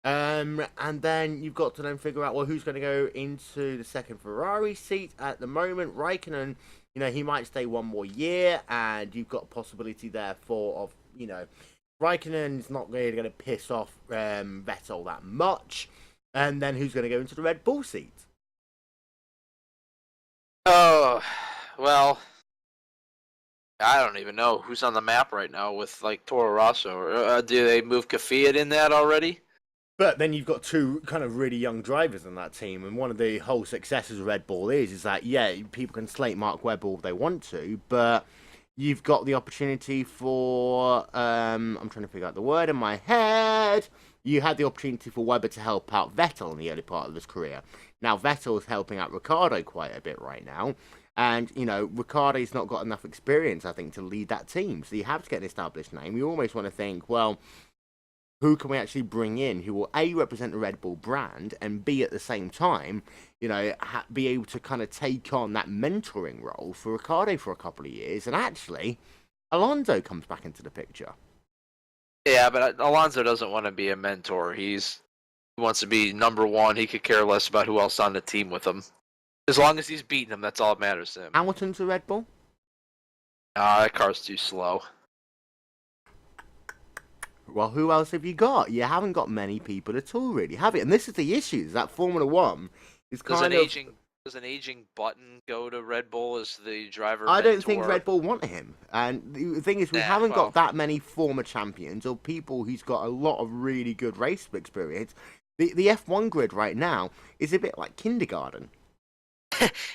and then you've got to then figure out, well, who's going to go into the second Ferrari seat. At the moment, Raikkonen, he might stay one more year, and you've got a possibility therefore of, Raikkonen's not really going to piss off Vettel that much, and then who's going to go into the Red Bull seat? Oh, well, I don't even know who's on the map right now with, like, Toro Rosso. Do they move Kvyat in that already? But then you've got two kind of really young drivers in that team, and one of the whole successes of Red Bull is that, yeah, people can slate Mark Webber if they want to, but you've got the opportunity for, I'm trying to figure out the word in my head. You had the opportunity for Webber to help out Vettel in the early part of his career. Now, Vettel's helping out Ricciardo quite a bit right now. And, Ricciardo's not got enough experience, I think, to lead that team. So you have to get an established name. You almost want to think, well, who can we actually bring in who will, A, represent the Red Bull brand, and B, at the same time, be able to kind of take on that mentoring role for Ricciardo for a couple of years. And actually, Alonso comes back into the picture. Yeah, but Alonso doesn't want to be a mentor. He wants to be number one. He could care less about who else on the team with him. As long as he's beating him, that's all that matters to him. Hamilton's a Red Bull? That car's too slow. Well, who else have you got? You haven't got many people at all, really, have you? And this is the issue, is that Formula One is kind of... Does an aging Button go to Red Bull as the driver I mentor? don't think Red Bull want him. And the thing is, we haven't got that many former champions or people who's got a lot of really good race experience. The F1 grid right now is a bit like kindergarten.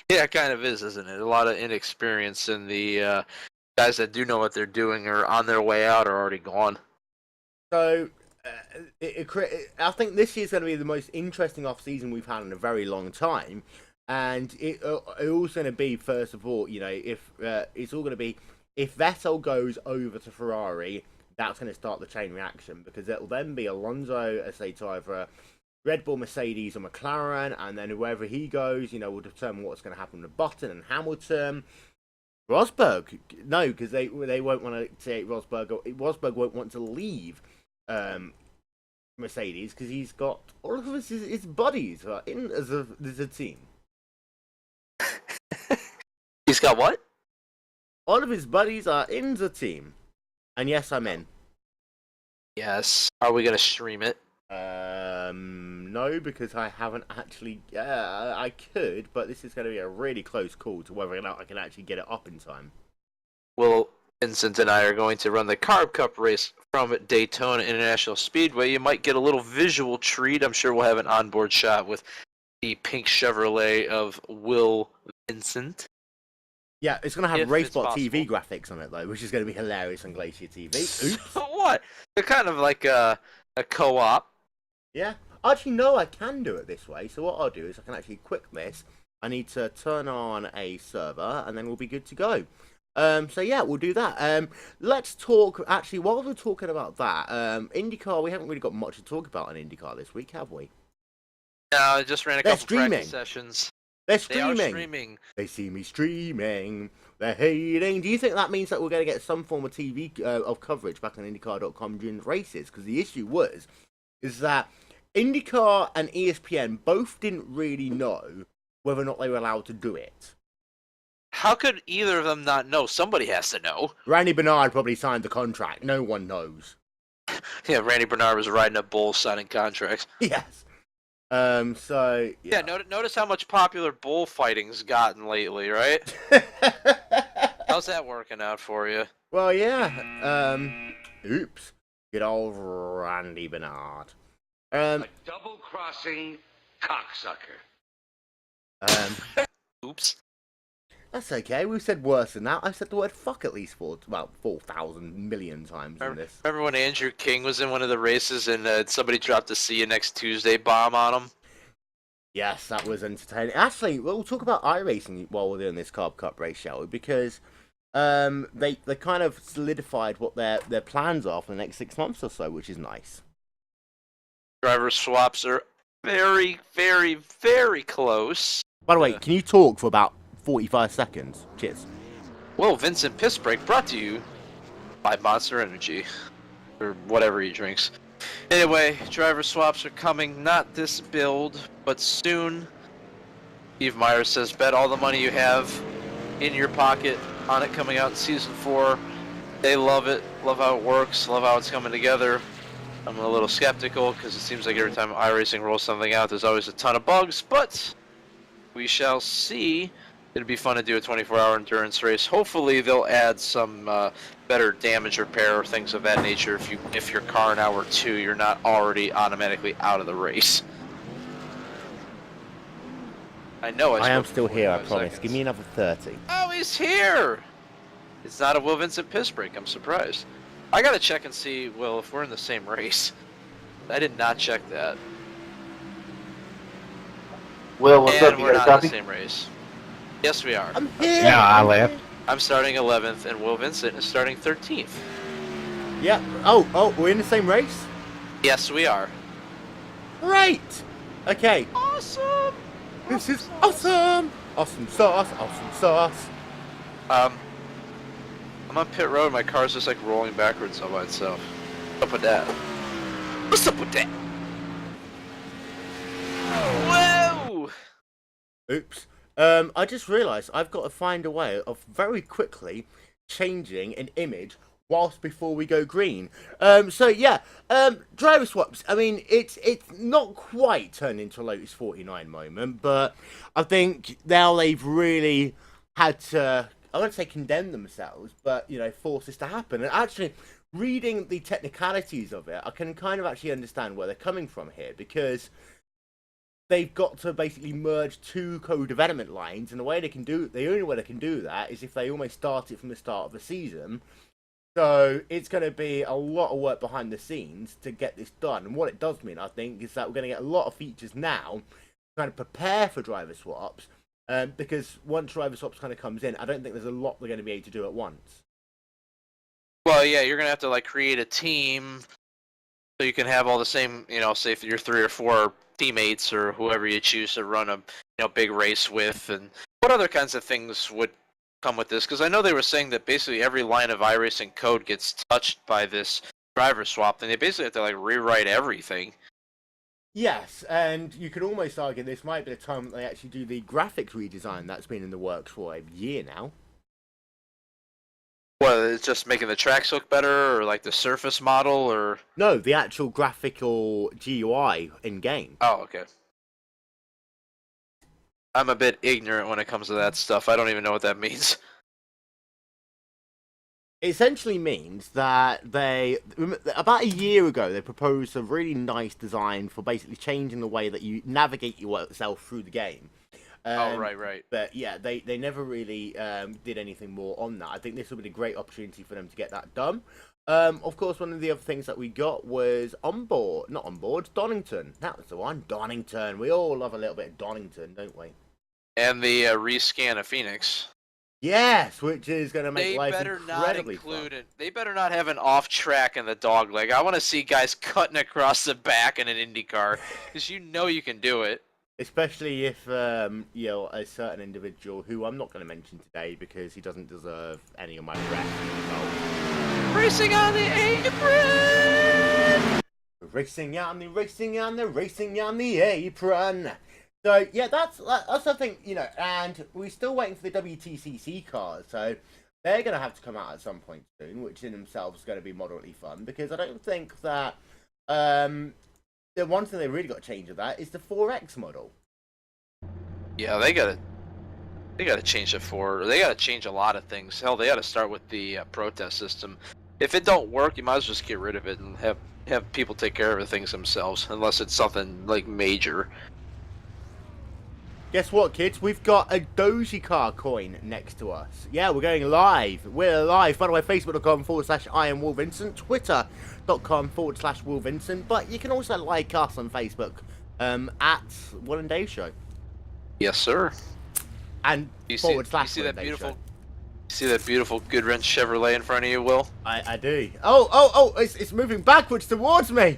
Yeah, it kind of is, isn't it? A lot of inexperience, and the guys that do know what they're doing are on their way out or already gone. So, I think this year's going to be the most interesting off-season we've had in a very long time. And it's also going to be, first of all, if it's all going to be, if Vettel goes over to Ferrari, that's going to start the chain reaction, because it'll then be Alonso as a driver, Red Bull, Mercedes, or McLaren, and then wherever he goes, will determine what's going to happen with Button and Hamilton. Rosberg, no, because they won't want to take Rosberg. Rosberg won't want to leave Mercedes because he's got all of his buddies in as a team. He's got what? All of his buddies are in the team, and yes, I'm in. Yes. Are we gonna stream it? No, because I haven't actually. I could, but this is going to be a really close call to whether or not I can actually get it up in time. Well, Vincent and I are going to run the Carb Cup race from Daytona International Speedway. You might get a little visual treat. I'm sure we'll have an onboard shot with the pink Chevrolet of Will Vincent. Yeah, it's going to have Racebot TV graphics on it, though, which is going to be hilarious on GlacierTV. Oops. What? They're kind of like a co-op. Yeah. Actually, no, I can do it this way. So what I'll do is I can actually quick this. I need to turn on a server, and then we'll be good to go. So yeah, we'll do that. Let's talk. Actually, while we're talking about that, IndyCar, we haven't really got much to talk about on IndyCar this week, have we? No, I just ran a They're couple streaming. practice sessions. They're They are streaming. streaming. They see me streaming. They're hating. Do you think that means that we're going to get some form of TV of coverage back on IndyCar.com during the races? Because the issue is that IndyCar and ESPN both didn't really know whether or not they were allowed to do it. How could either of them not know? Somebody has to know. Randy Bernard probably signed the contract. No one knows. Yeah, Randy Bernard was riding a bull signing contracts. Yes. So Yeah, notice how much popular bullfighting's gotten lately, right? How's that working out for you? Well, yeah. Oops. Good old Randy Bernard. A double-crossing cocksucker. Oops. That's okay. We've said worse than that. I've said the word fuck at least 4,000 million times in this. Remember when Andrew King was in one of the races and somebody dropped a "See you next Tuesday" bomb on him? Yes, that was entertaining. Actually, we'll talk about iRacing while we're doing this Carb Cup race, shall we? Because they kind of solidified what their plans are for the next 6 months or so, which is nice. Driver swaps are very, very, very close. By the way, can you talk for about 45 seconds? Cheers. Well, Vincent Piss Break brought to you by Monster Energy, or whatever he drinks. Anyway, driver swaps are coming, not this build, but soon. Steve Meyer says, bet all the money you have in your pocket on it coming out in Season 4. They love it, love how it works, love how it's coming together. I'm a little skeptical, because it seems like every time iRacing rolls something out, there's always a ton of bugs, but we shall see. It'd be fun to do a 24-hour endurance race. Hopefully they'll add some better damage repair or things of that nature. If your car in hour 2, you're not already automatically out of the race. I know I am still here, I 45 promise. seconds. Give me another 30. Oh, he's here! It's not a Will Vincent piss break. I'm surprised. I gotta check and see, Will, if we're in the same race. I did not check that. Will, what's And up? You we're got not a in the copy? same race. Yes, we are. I'm here! Yeah, I left. I'm starting 11th, and Will Vincent is starting 13th. Yeah. Oh, we're in the same race? Yes, we are. Great! Okay. Awesome! This is awesome! Awesome sauce, awesome sauce. I'm on pit road. My car's just like rolling backwards all by itself. What's up with that? What's up with that? Whoa! Oops. I just realised I've got to find a way of very quickly changing an image whilst before we go green. So yeah, driver swaps. I mean, it's not quite turned into a Lotus 49 moment, but I think now they've really had to, I won't say condemn themselves, but, you know, force this to happen. And actually, reading the technicalities of it, I can kind of actually understand where they're coming from here, because they've got to basically merge two co-development lines, and the only way they can do that is if they almost start it from the start of the season. So it's going to be a lot of work behind the scenes to get this done. And what it does mean, I think, is that we're going to get a lot of features now to kind of prepare for driver swaps, because once driver swaps kind of comes in, I don't think there's a lot they're going to be able to do at once. Well, yeah, you're gonna have to like create a team so you can have all the same, you know, say if you're 3 or 4 teammates or whoever you choose to run a big race with, and what other kinds of things would come with this? Because I know they were saying that basically every line of iRacing code gets touched by this driver swap, and they basically have to like rewrite everything. Yes, and you could almost argue this might be the time that they actually do the graphics redesign that's been in the works for a year now. Well, it's just making the tracks look better, or like the surface model, or No, the actual graphical GUI in game. oh, okay. I'm a bit ignorant when it comes to that stuff. I don't even know what that means. It essentially means that about a year ago, they proposed a really nice design for basically changing the way that you navigate yourself through the game. Oh, right. But yeah, they never really did anything more on that. I think this will be a great opportunity for them to get that done. Of course, one of the other things that we got was Donington. That was the one, Donington. We all love a little bit of Donington, don't we? And the rescan of Phoenix. Yes, which is going to make They life better not incredibly include fun. it. They better not have an off track in the dog leg. I want to see guys cutting across the back in an IndyCar, because you know you can do it. Especially if, a certain individual, who I'm not going to mention today because he doesn't deserve any of my wrath. Racing on the apron! Racing on the apron. So, yeah, that's something, and we're still waiting for the WTCC cars, so they're going to have to come out at some point soon, which in themselves is going to be moderately fun, because I don't think that, the one thing they really got to change of that is the 4X model. Yeah, they gotta change it for. They gotta change a lot of things. Hell, they gotta start with the protest system. If it don't work, you might as well just get rid of it and have people take care of things themselves, unless it's something like major. Guess what, kids? We've got a DogeCar coin next to us. Yeah, we're going live. We're live. By the way, facebook.com/IamWillVincent, twitter.com/WillVincent. But you can also like us on Facebook at Wil and Dave Show. Yes, sir. And You / see Will that and Dave beautiful? Show. You see that beautiful Goodwrench Chevrolet in front of you, Will? I do. Oh, it's moving backwards towards me.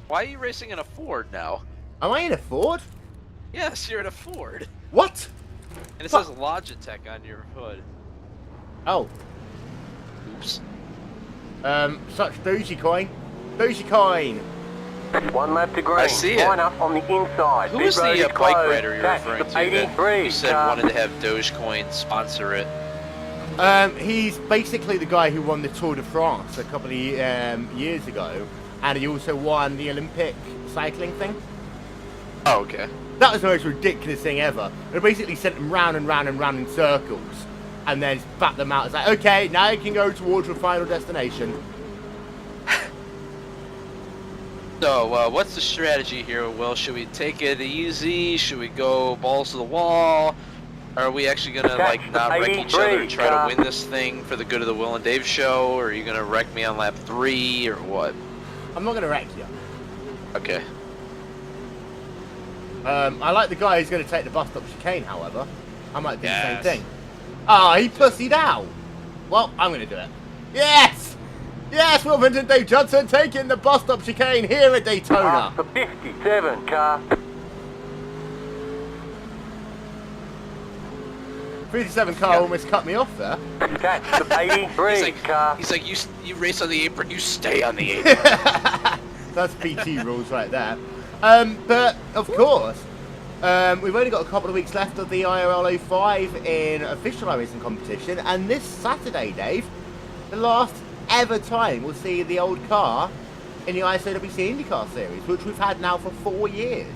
Why are you racing in a Ford now? Am I in a Ford? Yes, you're in a Ford. What? And it says Logitech on your hood. Oh. Oops. Such Dogecoin. Dogecoin. 1 lap to green. I see it. Line up on the inside. Who was the bike rider you're That's referring the to that 83 you said car. wanted to have Dogecoin sponsor it? He's basically the guy who won the Tour de France a couple of years ago, and he also won the Olympic cycling thing. Oh, okay. That was the most ridiculous thing ever. They basically sent them round and round and round in circles, and then spat them out. It's like, okay, now you can go towards your final destination. So, what's the strategy here, Will? Should we take it easy? Should we go balls to the wall? Are we actually gonna, like, not wreck each other and try to win this thing for the good of the Will and Dave show? Or are you gonna wreck me on lap 3, or what? I'm not going to wreck you. Okay. I like the guy who's going to take the bus stop chicane, however. I might do the same Yes. thing. Oh, he pussied out. Well, I'm going to do it. Yes! Yes, Wil and Dave Johnson taking the bus stop chicane here at Daytona. The 57 car. 57 car almost cut me off there. That's the 83 car. He's like, you race on the apron, you stay on the apron. That's PT rules right there. But, of course, we've only got a couple of weeks left of the IRL 05 in official iRacing competition, and this Saturday, Dave, the last ever time we'll see the old car in the ISOWC IndyCar series, which we've had now for 4 years.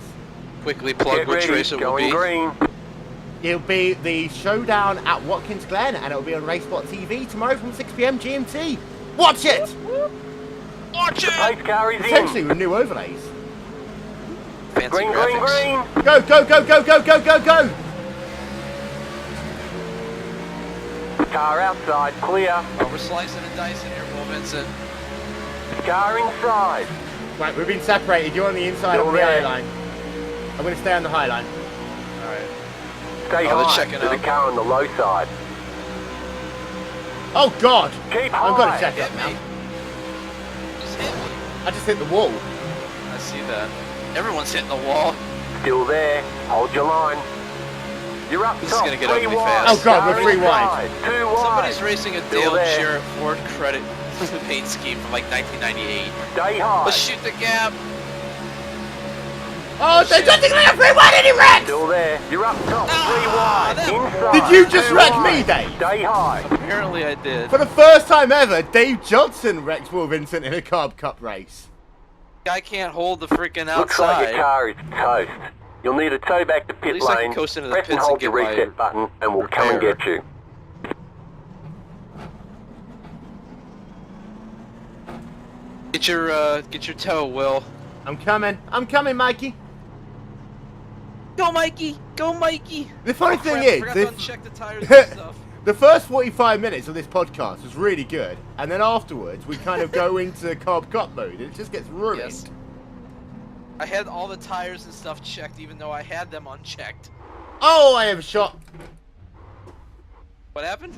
Quickly plug Get which ready, race it will going be. green. It'll be the showdown at Watkins Glen, and it'll be on RaceSpot TV tomorrow from 6 PM GMT. Watch it! Watch The it! pace car is Potentially in. with new overlays. Fancy Green, graphics. green, green. Go, go, go, go, go, go, go, go! Car outside, clear. Oh, we're slicing and dicing here, Will Vincent. Car inside. Right, we've been separated. You're on the inside Still of the there. A line. I'm going to stay on the high line. Alright. Stay Oh, they're high checking to the out. car on the low side. Oh, God! Keep I've got to high. check Hit up me. now. Just hit me. I just hit the wall. I see that. Everyone's hitting the wall. Still there. Hold your line. You're up This is top. gonna get 3 ugly wide. fast. Oh, God, Car we're 3 wide. inside, 2 wide. Somebody's racing a Still Dale there. Jarrett Ford credit paint scheme from like 1998. Stay high. Let's shoot the gap. Oh, they don't think I'm 3 wide any wreck! Still there. You're up top. 3 Ah, wide. that Inside. Did you just 2 wreck wide. me, Dave? Stay high. Apparently I did. For the first time ever, Dave Johnson wrecked Will Vincent in a Carb Cup race. Guy can't hold the freaking Looks like outside. your car is toast. You'll need to tow back to pit least I can lane. coast into the Press and pits and hold your get my reset button, and we'll come and repair. get you. Get your toe, Will. I'm coming, Mikey. Go, Mikey! Go, Mikey! The funny Oh, thing crap, is, forgot this- to uncheck the tires and stuff. the first 45 minutes of this podcast was really good, and then afterwards we kind of go into Carb Cup mode, and it just gets ruined. Yes. I had all the tires and stuff checked, even though I had them unchecked. Oh, I have a shot. What happened?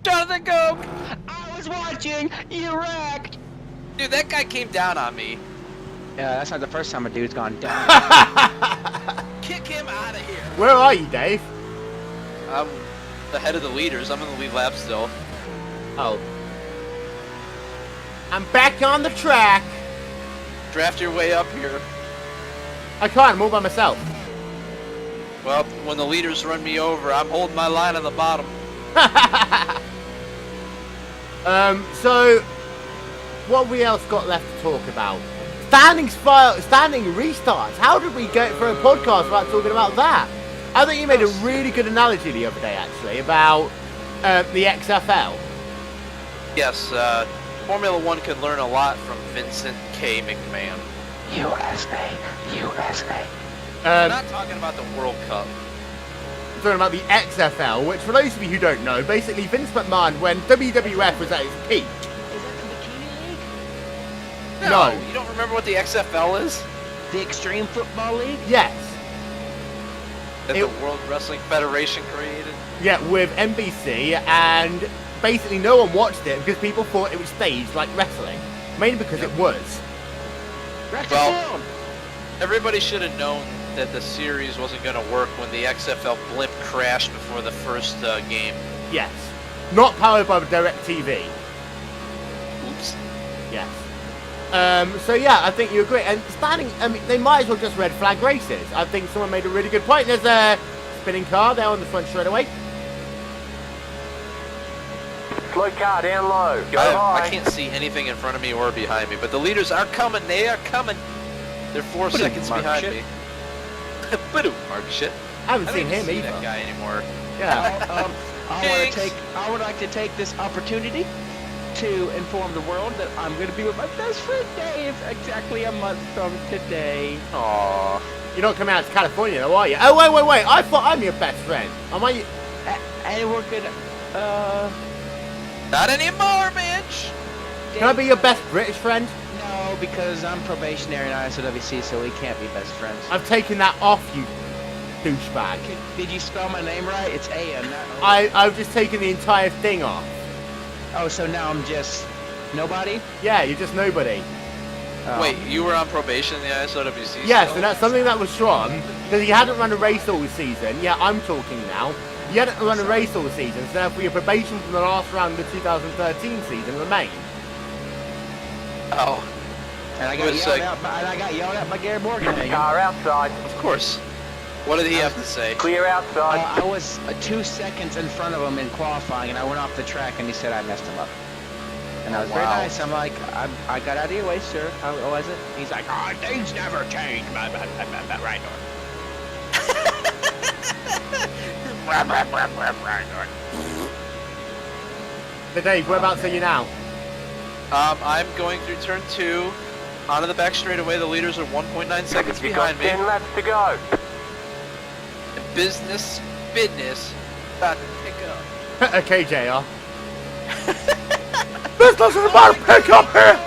Jonathan Coke! I was watching. You wrecked. Dude, that guy came down on me. Yeah, that's not the first time a dude's gone down. Kick him out of here. Where are you, Dave? I'm the head of the leaders. I'm in the lead lap still. Oh. I'm back on the track. Draft your way up here. I can't, I'm all by myself. Well, when the leaders run me over, I'm holding my line on the bottom. So, what we else got left to talk about? Standing restarts. How did we go for a podcast without talking about that? I think you made a really good analogy the other day, actually, about the XFL. Yes, Formula One can learn a lot from Vincent K. McMahon. USA. I'm not talking about the World Cup. I'm talking about the XFL, which for those of you who don't know, basically Vince McMahon, when WWF was at its peak. Is that the Bikini League? No. You don't remember what the XFL is? The Extreme Football League? Yes. That the World Wrestling Federation created? Yeah, with NBC, and basically no one watched it because people thought it was staged like wrestling. Mainly because it was. Well, everybody should have known that the series wasn't going to work when the XFL blimp crashed before the first game. Yes. Not powered by DirecTV. Oops. Yes. So yeah, I think you agree. And they might as well just red flag races. I think someone made a really good point. There's a spinning car there on the front straight away. Slow car down low. Go I high. can't see anything in front of me or behind me, but the leaders are coming. They are coming. They're 4 seconds behind me. Mark shit. I haven't I seen don't him even see either. that guy anymore. Yeah. I would like to take this opportunity to inform the world that I'm going to be with my best friend Dave exactly a month from today. Aww. You're not coming out to California though, are you? Oh, wait. I thought I'm your best friend. Am I? And we're going to, Not anymore, bitch! Can I be your best British friend? No, because I'm probationary in ISOWC, so we can't be best friends. I've taken that off, you douchebag. Did you spell my name right? It's A-N, not O. I've just taken the entire thing off. Oh, so now I'm just nobody? Yeah, you're just nobody. Oh. Wait, you were on probation in the ISOWC? Yes, still? and that's something that was strong, because you hadn't run a race all season. Yeah, I'm talking now. You hadn't run a race all season, so therefore your probation from the last round of the 2013 season remained. Oh, And I got yelled at by Gary Morgan. Car outside. of course. What did he have to say? Clear outside. I was 2 seconds in front of him in qualifying, and I went off the track, and he said I messed him up. And I was very Wow. nice. I'm like, I got out of your way, sir. How was it? He's like, oh, things never change. Right, But Dave, whereabouts are you now? I'm going through turn 2, onto the back straightaway. The leaders are 1.9 seconds You've got behind me. 10 laps to go. Business, about to pick up. Okay, JR. Business is about to pick up here!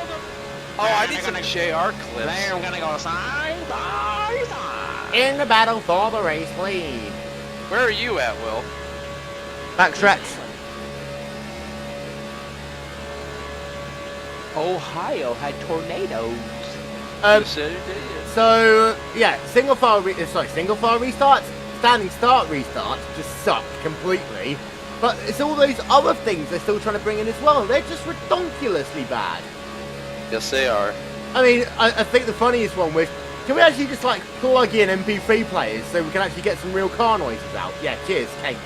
Oh, I need some JR clips. I'm gonna go side by side. In the battle for the race lead. Where are you at, Will? Backstretch. Ohio had tornadoes. You said you did. So yeah, single file restarts, standing start restarts just suck completely. But it's all those other things they're still trying to bring in as well. They're just ridiculously bad. Yes, they are. I mean, I think the funniest one was, can we actually just like plug in MP3 players so we can actually get some real car noises out? Yeah, cheers, Kate.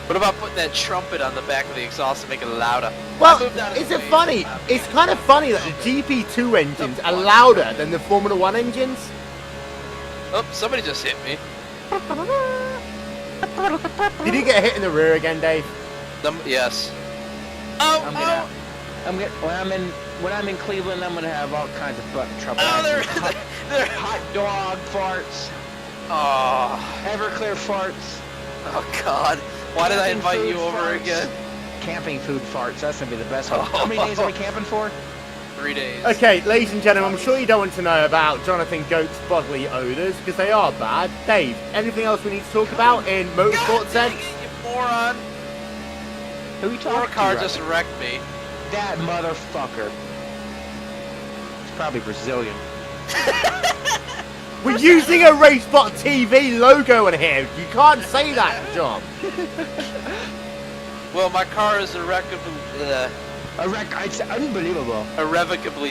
What about putting that trumpet on the back of the exhaust to make it louder? Well, I moved out of is the it way. funny? It's kind of funny that the GP2 engines are louder than the Formula 1 engines. Oh, somebody just hit me. Did you get hit in the rear again, Dave? Yes. Oh, When I'm in Cleveland, I'm gonna have all kinds of fucking trouble. Oh, they're hot dog farts, Oh, Everclear farts, oh God. Why did I camping invite you food over farts, again? Camping food farts. That's gonna be the best one. How many days are we camping for? 3 days. Okay, ladies and gentlemen, I'm sure you don't want to know about Jonathan Goat's bodily odours, because they are bad. Dave, anything else we need to talk about in motorsport sense? You moron. Who are you Your talking car to? just wrecked me. That motherfucker. It's probably Brazilian. We're using a Racebot TV logo in here. You can't say that, John. Well, my car is irrevocably It's unbelievable.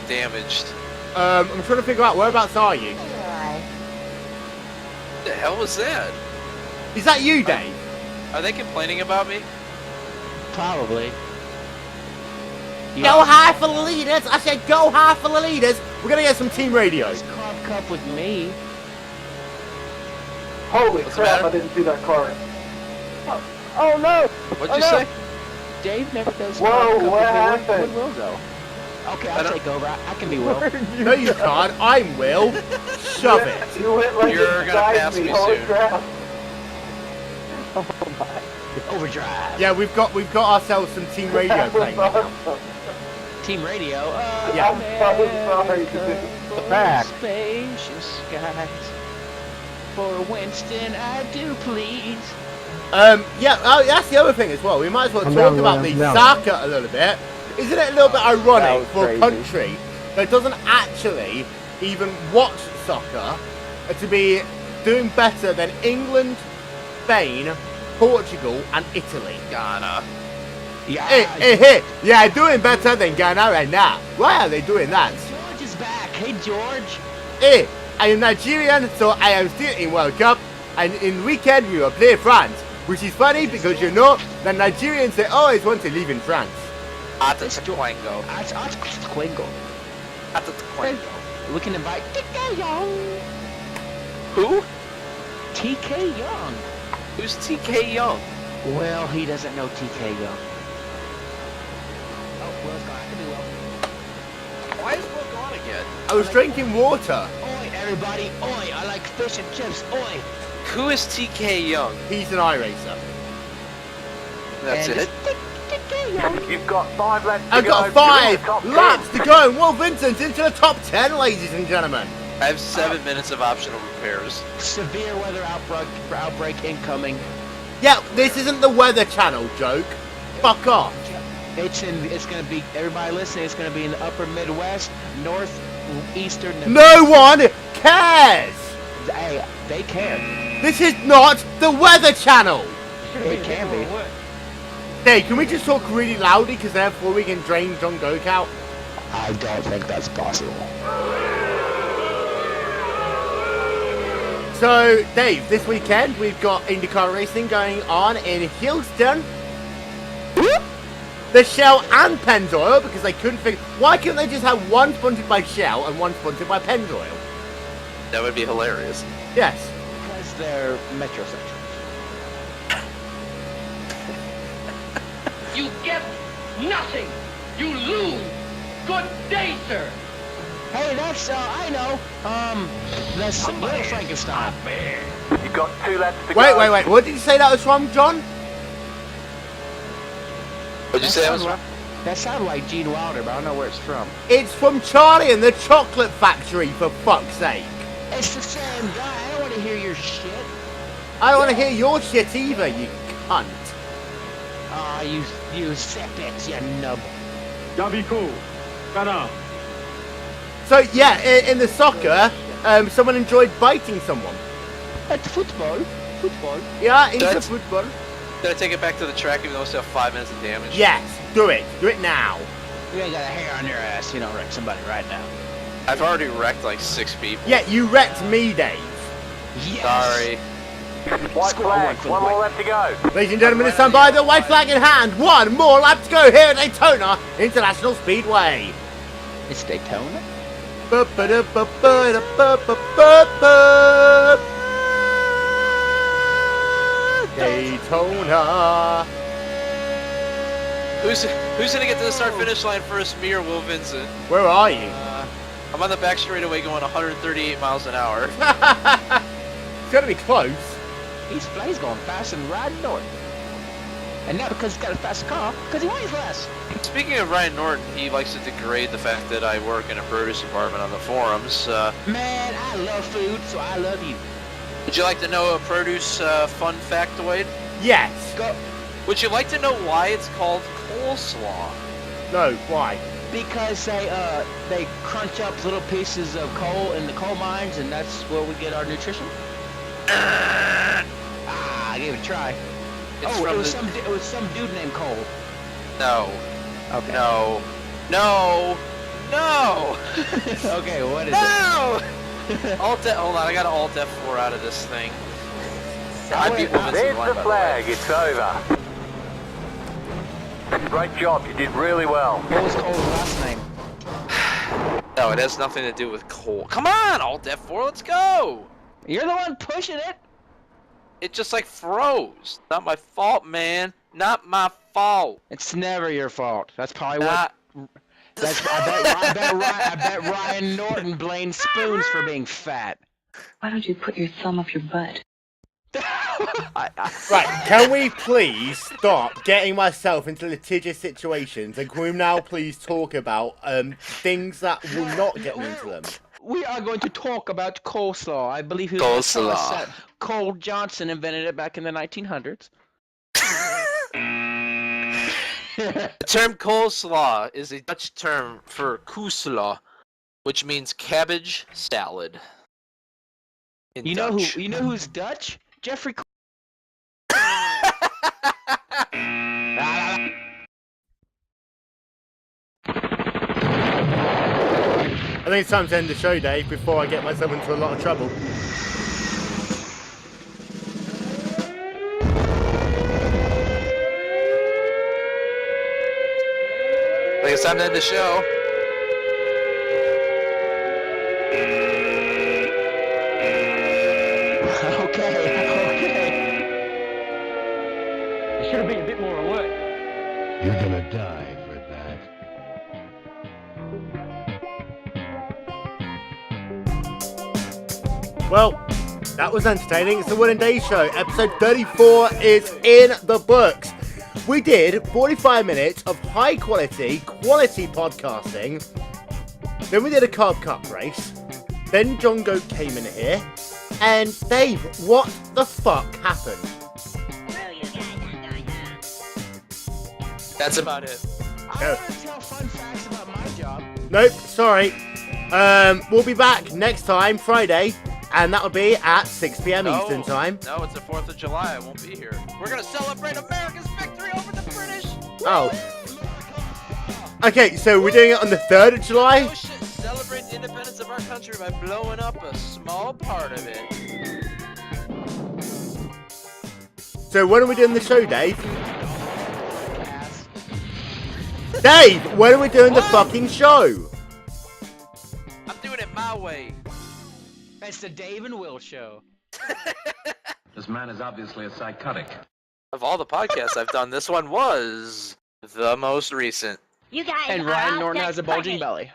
damaged. I'm trying to figure out, whereabouts are you? What the hell was that? Is that you, Dave? Are they complaining about me? Probably. Go high for the leaders. I said go high for the leaders. We're going to get some team radio. Just carb cup with me. Holy What's the crap, matter? I didn't see that car. Oh no! What'd you say? Dave never does. Whoa, carb cup what with me. happened? Where'd Will go? Okay, I I'll don't- take over. I can be Will. No, you can't. I'm Will. Shove it. You went like You're it gonna beside pass me Holy soon. crap. Overdrive. Yeah, we've got ourselves some team radio That was playing now. awesome. Team radio. Yeah. I'm so sorry, dude. Back. Spacious skies. For Winston, I do please. Yeah, oh, that's the other thing as well. We might as well talk about the soccer a little bit. Isn't it a little bit That ironic was for a crazy. country that doesn't actually even watch soccer to be doing better than England, Spain, Portugal, and Italy? Ghana. Yeah. Yeah, doing better than Ghana right now. Why are they doing that? George is back. Hey, George. I am Nigerian, so I am still in World Cup, and in weekend we will play France, which is funny because you know that Nigerians they always want to live in France. Ataquango. Quingo. Ataquango. We can invite TK Young. Who? TK Young. Who's TK Young? Well, he doesn't know TK Young. Oh, Will's gone. I can be Will. Why is Will gone again? I was drinking water. Oi, everybody. Oi, I like fish and chips. Oi. Who is TK Young? He's an iRacer. That's And it. TK Young. You've got 5 laps to I've go. got You're in the 5 top 10. laps to go, and Will Vincent's into the top 10, ladies and gentlemen. I have 7 minutes of optional repairs. Severe weather outbreak incoming. Yeah, this isn't the Weather Channel joke. Fuck off. It's gonna be, everybody listening, it's gonna be in the upper Midwest, northeastern. No one cares. Hey, they can. This is not the Weather Channel. It can be. Hey, can we just talk really loudly because therefore we can drain John Goke out? I don't think that's possible. So, Dave, this weekend we've got IndyCar racing going on in Houston. The Shell and Pennzoil, because they couldn't figure... Why couldn't they just have one sponsored by Shell and one sponsored by Pennzoil? That would be hilarious. Yes. Because they're metrosexual. You get nothing. You lose. Good day, sir. Hey, that's, I know. That's Little Frankenstein. You've got 2 laps to go. Wait. What did you say that was from, John? What'd you say that was from? That sounded like Gene Wilder, but I don't know where it's from. It's from Charlie and the Chocolate Factory, for fuck's sake. It's the same guy. I don't want to hear your shit. I don't want to hear your shit either, you cunt. Aw, you sick bitch, you nub. Y'all be cool. Shut up. So, yeah, in the soccer, someone enjoyed biting someone. At football. Yeah, into That's- football. Did I take it back to the track even though we still have 5 minutes of damage? Yes, do it. Do it now. You ain't got a hair on your ass. You don't wreck somebody right now. I've already wrecked like 6 people. Yeah, you wrecked me, Dave. Yes. Sorry. White Score flag. one for the 1 more win. lap to go. Ladies and gentlemen, it's time by the white flag in hand. 1 more lap to go here at Daytona International Speedway. It's Daytona. Ba-ba-da-ba-ba-da-ba-ba-ba-ba. Daytona. Who's gonna get to the start finish line first, me or Will Vincent? Where are you? I'm on the back straightaway going 138 miles an hour. It's gonna be close. He's going fast and riding north. And not because he's got a faster car, because he weighs less. Speaking of Ryan Norton, he likes to degrade the fact that I work in a produce department on the forums. Man, I love food, so I love you. Would you like to know a produce fun factoid? Yes. Go. Would you like to know why it's called coleslaw? No, why? Because they crunch up little pieces of coal in the coal mines, and that's where we get our nutrition. I gave it a try. It was some dude named Cole. No. Okay. No. No. No. Okay, what is no! Hold on, I got to Alt F4 out of this thing. There's the flag. It's over. Great job. You did really well. What was Cole's last name? No, it has nothing to do with coal. Come on, Alt F4, let's go! You're the one pushing it. It just like froze. Not my fault, man. Not my fault. It's never your fault. That's probably Not... what. I bet Ryan Norton blames spoons for being fat. Why don't you put your thumb up your butt? Right, can we please stop getting myself into litigious situations, and can we now please talk about things that will not get me into them? We are going to talk about coleslaw. I believe Coleslaw. Cole Johnson invented it back in the 1900s. The term coleslaw is a Dutch term for koeslaw, which means cabbage salad. In You Dutch. know who's Dutch? Jeffrey. I think it's time to end the show, Dave, before I get myself into a lot of trouble. I think it's time to end the show. Okay. You should have been a bit more alert. You're gonna die for that. Well, that was entertaining. It's the Wil and Dave Show. Episode 34 is in the books. We did 45 minutes of high quality podcasting. Then we did a Carb Cup race. Then John Goat came in here. And Dave, what the fuck happened? That's about it. I want to tell fun facts about my job. Nope, sorry. We'll be back next time, Friday, and that'll be at 6 p.m. Eastern Time. No, it's the 4th of July. I won't be here. We're going to celebrate America's victory over the British. Oh. Okay, so we're doing it on the 3rd of July? Oh shit, celebrate the independence of our country by blowing up a small part of it. So when are we doing the show, Dave? Dave, when are we doing the fucking show? I'm doing it my way. It's the Dave and Will Show. This man is obviously a psychotic. Of all the podcasts I've done, this one was the most recent. You guys And are Ryan all Norton sex has a bulging pussies. belly.